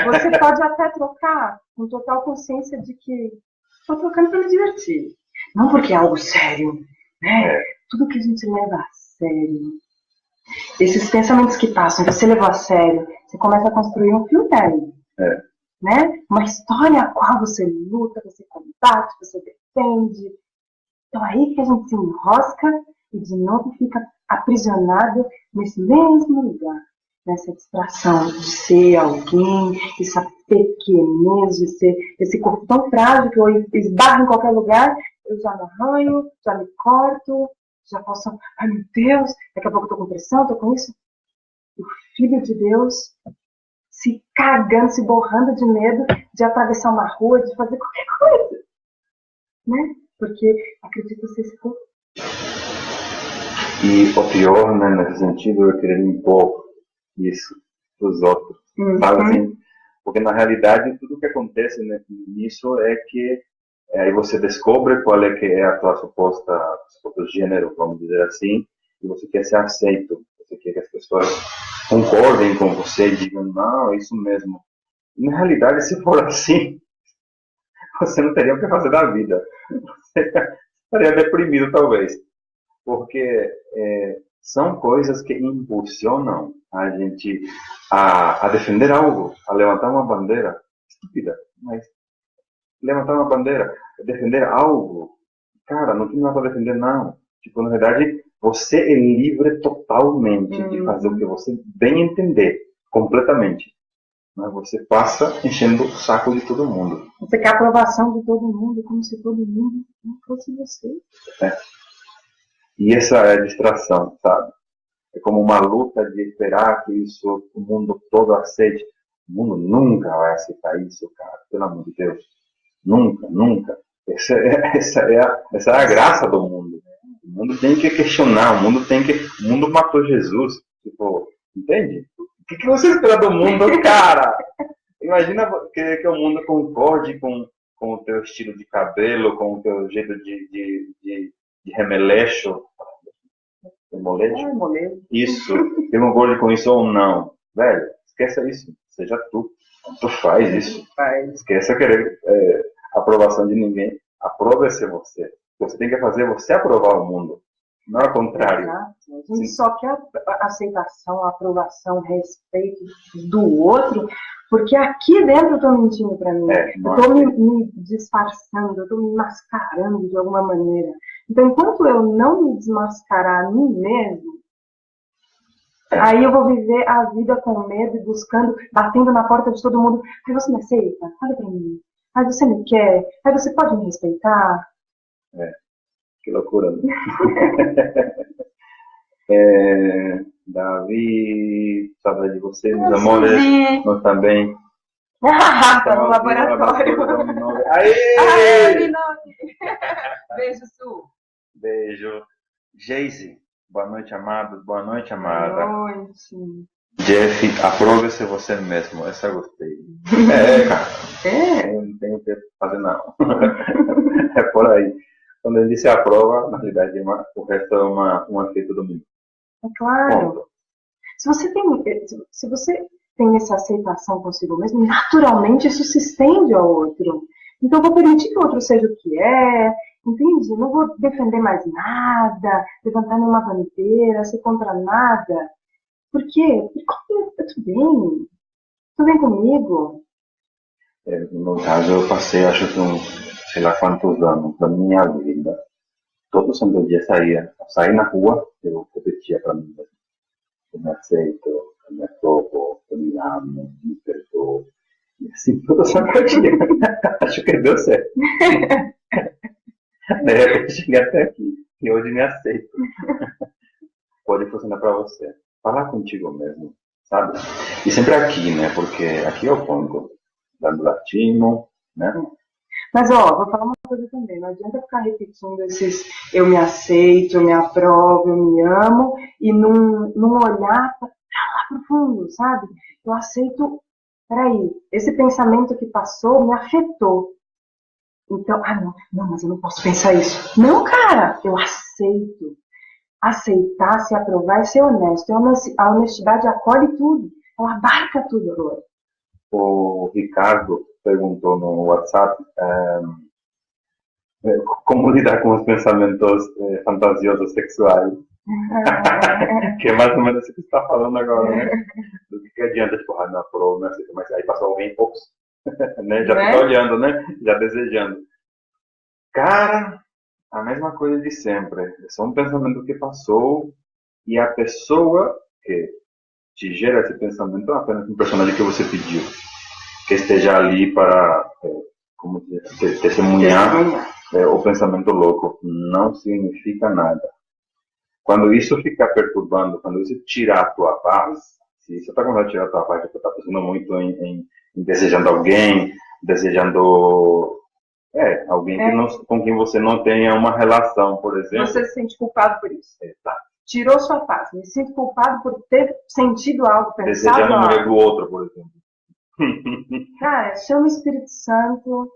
Você pode até trocar com total consciência de que estou trocando para me divertir. Não porque é algo sério. Né? Tudo que a gente leva a sério. Esses pensamentos que passam, você levou a sério, você começa a construir um filme aí. Né? Uma história a qual você luta, você combate, você defende. Então aí que a gente se enrosca e de novo fica aprisionado nesse mesmo lugar, nessa distração de ser alguém, essa pequenez, de ser esse corpo tão frágil que eu esbarro em qualquer lugar, eu já me arranho, já me corto, já posso, ai meu Deus, daqui a pouco eu tô com pressão, tô com isso. E o Filho de Deus se cagando, se borrando de medo de atravessar uma rua, de fazer qualquer coisa, né? Porque acredita ser esse corpo. E o pior, né, nesse sentido, é querer impor isso dos outros, sabe assim? Porque na realidade tudo que acontece nisso é que aí você descobre qual é que é a tua suposto gênero, vamos dizer assim, e você quer ser aceito, você quer que as pessoas concordem com você e digam, não, é isso mesmo. E, na realidade, se for assim, você não teria o que fazer da vida. Você estaria deprimido, talvez. Porque são coisas que impulsionam a gente a defender algo, a levantar uma bandeira estúpida, mas levantar uma bandeira, defender algo, cara, não tem nada para defender, não. Tipo, na verdade, você é livre totalmente de fazer o que você bem entender, completamente. Mas você passa enchendo o saco de todo mundo. Você quer a aprovação de todo mundo, como se todo mundo não fosse você. E essa é a distração, sabe? É como uma luta de esperar que isso o mundo todo aceite. O mundo nunca vai aceitar isso, cara, pelo amor de Deus. Nunca, nunca. Essa é a graça do mundo. O mundo tem que questionar, o mundo matou Jesus. Tipo, entende? O que você espera do mundo, cara? Imagina que o mundo concorde com o teu estilo de cabelo, com o teu jeito de remeleixo. Molejo. Isso. Que concorde com isso ou não. Velho, esqueça isso. Seja tu. Tu faz isso. Esqueça querer aprovação de ninguém. Aprova ser você. Você tem que fazer você aprovar o mundo. Não ao contrário. Exato. A gente só quer a aceitação, a aprovação, respeito do outro, porque aqui dentro eu estou mentindo para mim. Eu estou me disfarçando, eu estou me mascarando de alguma maneira. Então, enquanto eu não me desmascarar a mim mesmo, aí eu vou viver a vida com medo e buscando, batendo na porta de todo mundo. Aí você me aceita? Fala para mim. Aí você me quer? Aí você pode me respeitar? Que loucura, né? Davi, saudade de você, meus amores. Nós também. Tá no laboratório. Aê! Beijo, Su. Beijo. Geise, boa noite, amados. Boa noite, amada. Boa noite. Jeff, aprove-se você mesmo. Essa eu gostei. Cara. Eu não tenho o que fazer, não. É por aí. Quando ele disse aprova, na realidade, o resto é um efeito domínio. É claro. Ponto. se você tem essa aceitação consigo mesmo, naturalmente isso se estende ao outro. Então, eu vou permitir que o outro seja o que é, entende? Eu não vou defender mais nada, levantar nenhuma bandeira, ser contra nada. Por quê? Porque tudo bem comigo. No caso, eu passei, acho que sei lá quantos anos da minha vida. Todo santo dia saí na rua, eu repetia para mim mesmo. Eu me aceito, eu me aprovo, eu me amo, me perdoo. E assim, toda santo dia. Acho que deu certo. De repente cheguei até aqui. E hoje me aceito. Pode funcionar para você. Falar contigo mesmo, sabe? E sempre aqui, né? Porque aqui é o ponto. Dando latino, né? Mas, ó, vou falar uma coisa também. Não adianta ficar repetindo esses eu me aceito, eu me aprovo, eu me amo, e não olhar lá profundo, sabe? Eu aceito. Peraí, esse pensamento que passou me afetou. Então, não, mas eu não posso pensar isso. Não, cara, eu aceito. Aceitar, se aprovar e ser honesto. A honestidade acolhe tudo. Ela abarca tudo, Lore. O Ricardo perguntou no WhatsApp como lidar com os pensamentos fantasiosos sexuais. Que é mais ou menos o que você está falando agora, né? Do que adianta, tipo, não aprovou, não aceito, mas aí passou alguém, poucos, né? Já fica olhando, né? Já desejando. Cara, a mesma coisa de sempre. É só um pensamento que passou e a pessoa que te gera esse pensamento é apenas um personagem que você pediu. Que esteja ali para, como dizer, testemunhar o pensamento louco. Não significa nada. Quando isso ficar perturbando, quando isso tirar a tua paz, se isso está começando a tirar a tua paz, você está pensando muito em desejando alguém, desejando alguém com quem você não tenha uma relação, por exemplo. Você se sente culpado por isso. Exato. Tirou sua paz. Me sinto culpado por ter sentido algo, pensado desejando a mulher do outro, por exemplo. Cara, chama o Espírito Santo,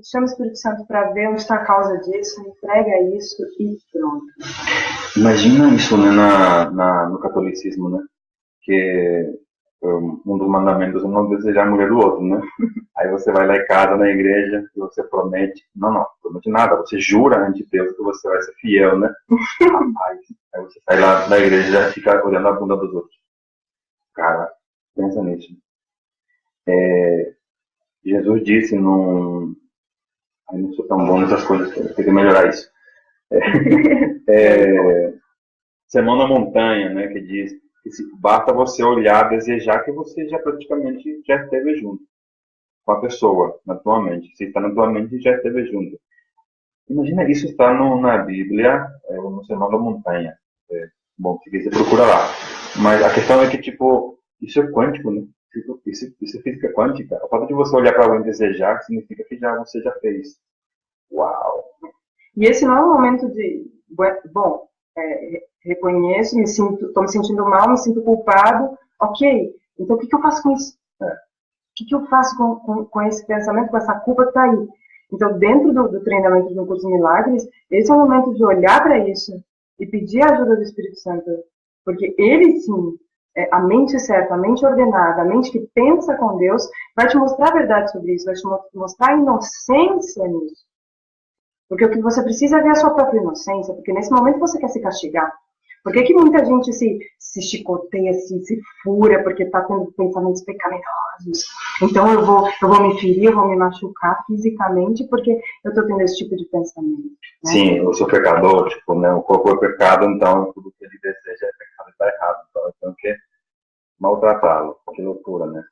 chama o Espírito Santo para ver onde está a causa disso, entrega isso e pronto. Imagina isso, né, no catolicismo, né? Que um dos mandamentos é não desejar a mulher do outro, né? Aí você vai lá em casa, na igreja, e você promete, não promete nada, você jura ante Deus que você vai ser fiel, né? Rapaz, aí você sai lá da igreja e já fica olhando a bunda dos outros. Cara, pensa nisso. Jesus disse eu não sou tão bom nessas coisas, eu tenho que melhorar isso. Sermão na Montanha, né, que diz que basta você olhar, desejar que você já praticamente já esteve junto com a pessoa, na tua mente. Se está na tua mente, já esteve junto. Imagina isso está na Bíblia, no Sermão da Montanha. Bom, se quiser procura lá. Mas a questão é que, tipo, isso é quântico, né? Isso é física quântica. O fato de você olhar para alguém e desejar significa que você já fez. Uau! E esse não é um momento de, bom, reconheço, estou me sentindo mal, me sinto culpado, ok, então o que eu faço com isso? O que eu faço com esse pensamento, com essa culpa que está aí? Então, dentro do treinamento de um curso de milagres, esse é o momento de olhar para isso e pedir a ajuda do Espírito Santo, porque ele sim, a mente certa, a mente ordenada, a mente que pensa com Deus, vai te mostrar a verdade sobre isso, vai te mostrar a inocência nisso. Porque o que você precisa é ver a sua própria inocência, porque nesse momento você quer se castigar. Por que muita gente se chicoteia, se fura, porque está tendo pensamentos pecaminosos? Então eu vou me ferir, eu vou me machucar fisicamente, porque eu estou tendo esse tipo de pensamento. Né? Sim, eu sou pecador, tipo, né? O corpo é pecado, então tudo que ele deseja é pecado, está errado. Então eu tenho que maltratá-lo. Que loucura, né?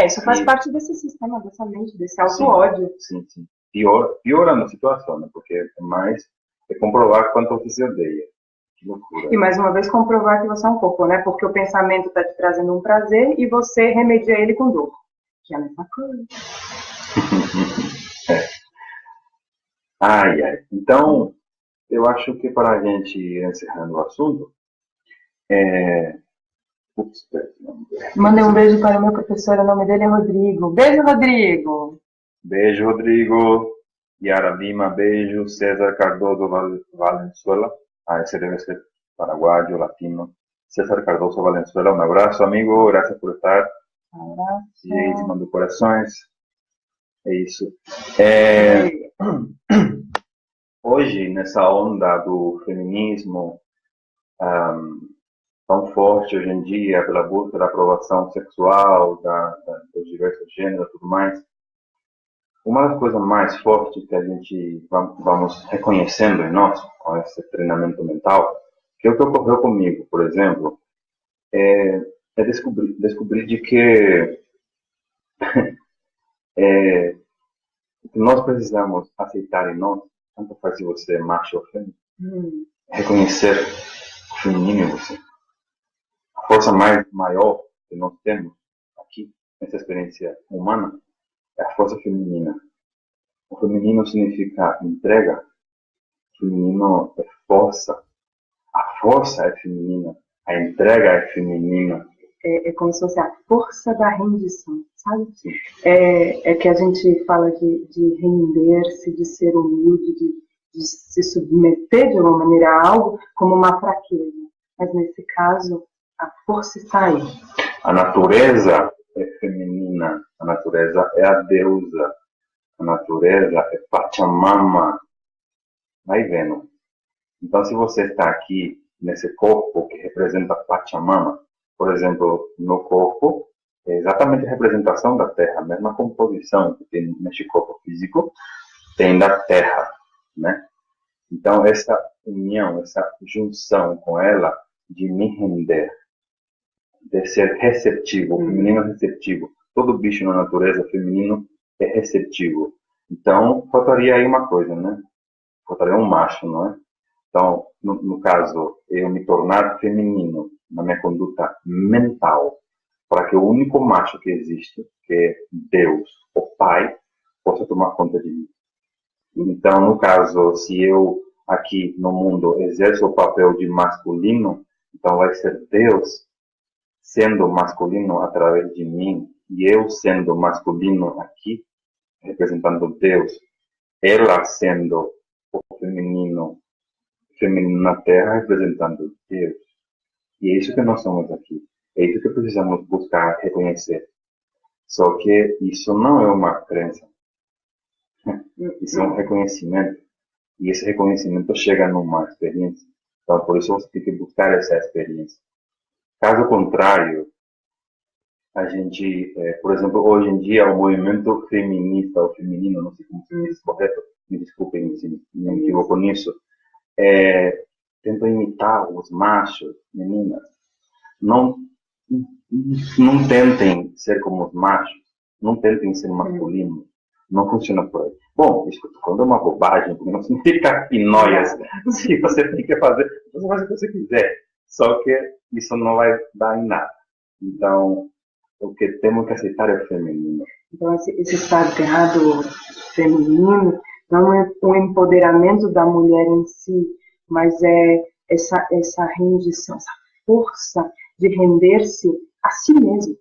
Isso faz parte desse sistema, dessa mente, desse auto-ódio. Sim. Piorando a situação, né? Porque é comprovar quanto você se odeia. Que loucura. E mais uma vez comprovar que você é um corpo, né? Porque o pensamento está te trazendo um prazer e você remedia ele com dor. Que é a mesma coisa. Ai. Então, eu acho que para a gente ir encerrando o assunto, Mandei um beijo para o meu professor, o nome dele é Rodrigo. Beijo, Rodrigo! Beijo, Rodrigo. Yara Lima, beijo. César Cardoso Valenzuela. Esse deve ser paraguaio, latino. César Cardoso Valenzuela, un abrazo, amigo, gracias por estar. Abraço. E aí, te mando corações. É isso. É, hoje, nessa onda do feminismo tão forte hoje em dia, pela busca da aprovação sexual, dos diversos gêneros e tudo mais, uma das coisas mais fortes que a gente vamos reconhecendo em nós, com esse treinamento mental, que é o que ocorreu comigo, por exemplo, é descobrir de que nós precisamos aceitar em nós, tanto faz se você é macho ou fêmea, reconhecer o feminino em você. A força maior que nós temos aqui, nessa experiência humana, é a força feminina. O feminino significa entrega, o feminino é força, a força é feminina, a entrega é feminina. É como se fosse a força da rendição, sabe? É que a gente fala de render-se, de ser humilde, de se submeter de alguma maneira a algo como uma fraqueza. Mas nesse caso, a força está aí. A natureza é feminina, a natureza é a deusa, a natureza é Pachamama. Vai vendo. Então, se você está aqui nesse corpo que representa Pachamama, por exemplo, no corpo, é exatamente a representação da Terra, a mesma composição que tem neste corpo físico, tem da Terra, né? Então, essa união, essa junção com ela, de me render, de ser receptivo, o feminino é receptivo. Todo bicho na natureza feminino é receptivo. Então, faltaria aí uma coisa, né? Faltaria um macho, não é? Então, no caso, eu me tornar feminino na minha conduta mental, para que o único macho que existe, que é Deus, o Pai, possa tomar conta de mim. Então, no caso, se eu aqui no mundo exerço o papel de masculino, então vai ser Deus sendo masculino através de mim, e eu sendo masculino aqui, representando Deus, ela sendo o feminino na Terra, representando Deus. E é isso que nós somos aqui. É isso que precisamos buscar reconhecer. Só que isso não é uma crença. Isso é um reconhecimento. E esse reconhecimento chega numa experiência. Então, por isso você tem que buscar essa experiência. Caso contrário, a gente, por exemplo, hoje em dia, o movimento feminista, ou feminino, não sei como se diz correto, me desculpem se me equivoco nisso, tentam imitar os machos, meninas. Não tentem ser como os machos, não tentem ser masculinos. Não funciona por aí. Bom, isso que eu estou falando é uma bobagem, porque não significa pinóias. Se você tem que fazer, você faz o que você quiser. Só que isso não vai dar em nada. Então, o que temos que aceitar é o feminino. Então, esse sagrado feminino não é um empoderamento da mulher em si, mas é essa rendição, essa força de render-se a si mesmo.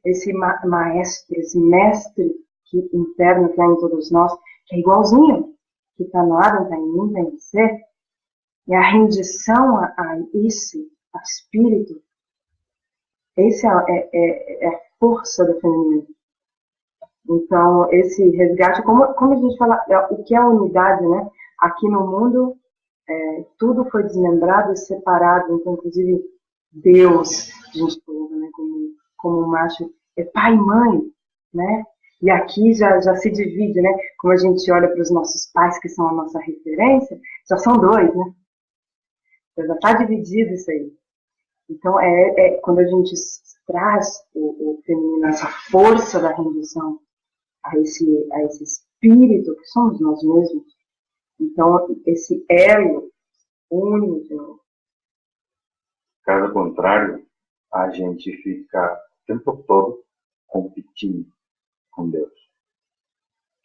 Esse maestro, esse mestre interno que há em todos nós, que é igualzinho, que está no Adam, está em mim, está em você, e a rendição a esse, a espírito, esse é a força do feminino. Então, esse resgate, como a gente fala, o que é a unidade, né? Aqui no mundo, tudo foi desmembrado e separado, então, inclusive, Deus, a gente coloca, né, como macho, é pai e mãe, né? E aqui já se divide, né? Como a gente olha para os nossos pais, que são a nossa referência, já são dois, né? Já está dividido isso aí. Então, quando a gente traz o feminino, essa força da rendição a esse espírito que somos nós mesmos, então, esse elo une de novo. Caso contrário, a gente fica o tempo todo competindo com Deus,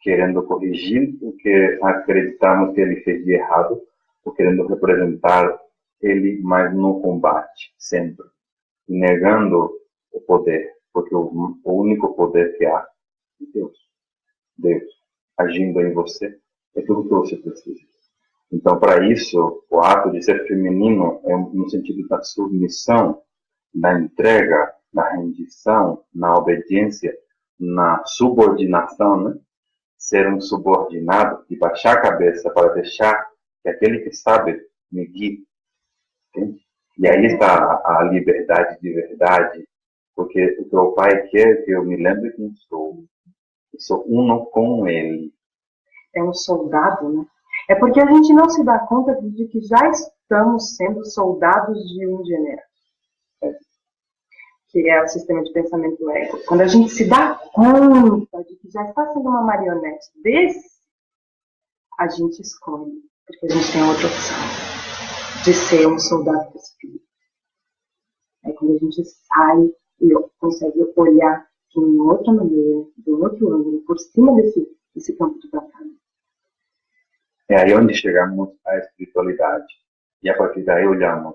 querendo corrigir o que acreditamos que ele fez de errado, ou querendo representar ele, mas no combate, sempre, negando o poder, porque o único poder que há é Deus. Deus agindo em você é tudo que você precisa. Então, para isso, o ato de ser feminino é no sentido da submissão, da entrega, da rendição, na obediência, na subordinação, né? Ser um subordinado, de baixar a cabeça para deixar que aquele que sabe me guie. Entende? E aí está a liberdade de verdade, porque o que o Pai quer é que eu me lembre quem sou. Eu sou uno com Ele. É um soldado, né? É porque a gente não se dá conta de que já estamos sendo soldados de um general, que é o sistema de pensamento ego. Quando a gente se dá conta de que já está sendo uma marionete desse, a gente escolhe, porque a gente tem outra opção de ser um soldado do espírito. É quando a gente sai e consegue olhar de uma outra maneira, de um outro ângulo, por cima desse campo de batalha. É aí onde chegamos à espiritualidade. E a partir daí olhamos,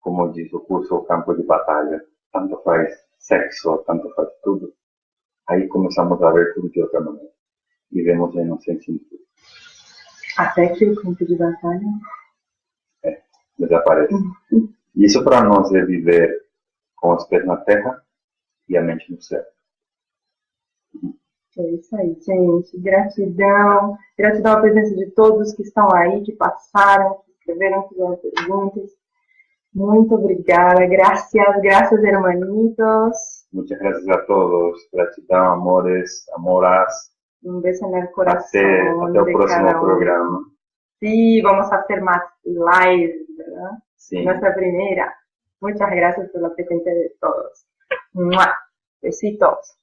como diz o curso, o campo de batalha. Tanto faz sexo, tanto faz tudo. Aí começamos a ver tudo de outra maneira. E vemos a inocência em tudo. Até que o campo de batalha desaparece. Isso para nós é viver com os pés na terra e a mente no céu. É isso aí, gente. Gratidão. Gratidão à presença de todos que estão aí, que passaram, que escreveram, fizeram perguntas. Muito obrigada. Gracias, hermanitos. Muchas gracias a todos. Gratidão, amores, amoras. Un beso en el corazón. Até o próximo programa. Sí, vamos a hacer más live, ¿verdad? Sí. Nuestra primera. Muchas gracias por la presencia de todos. ¡Mua! Besitos.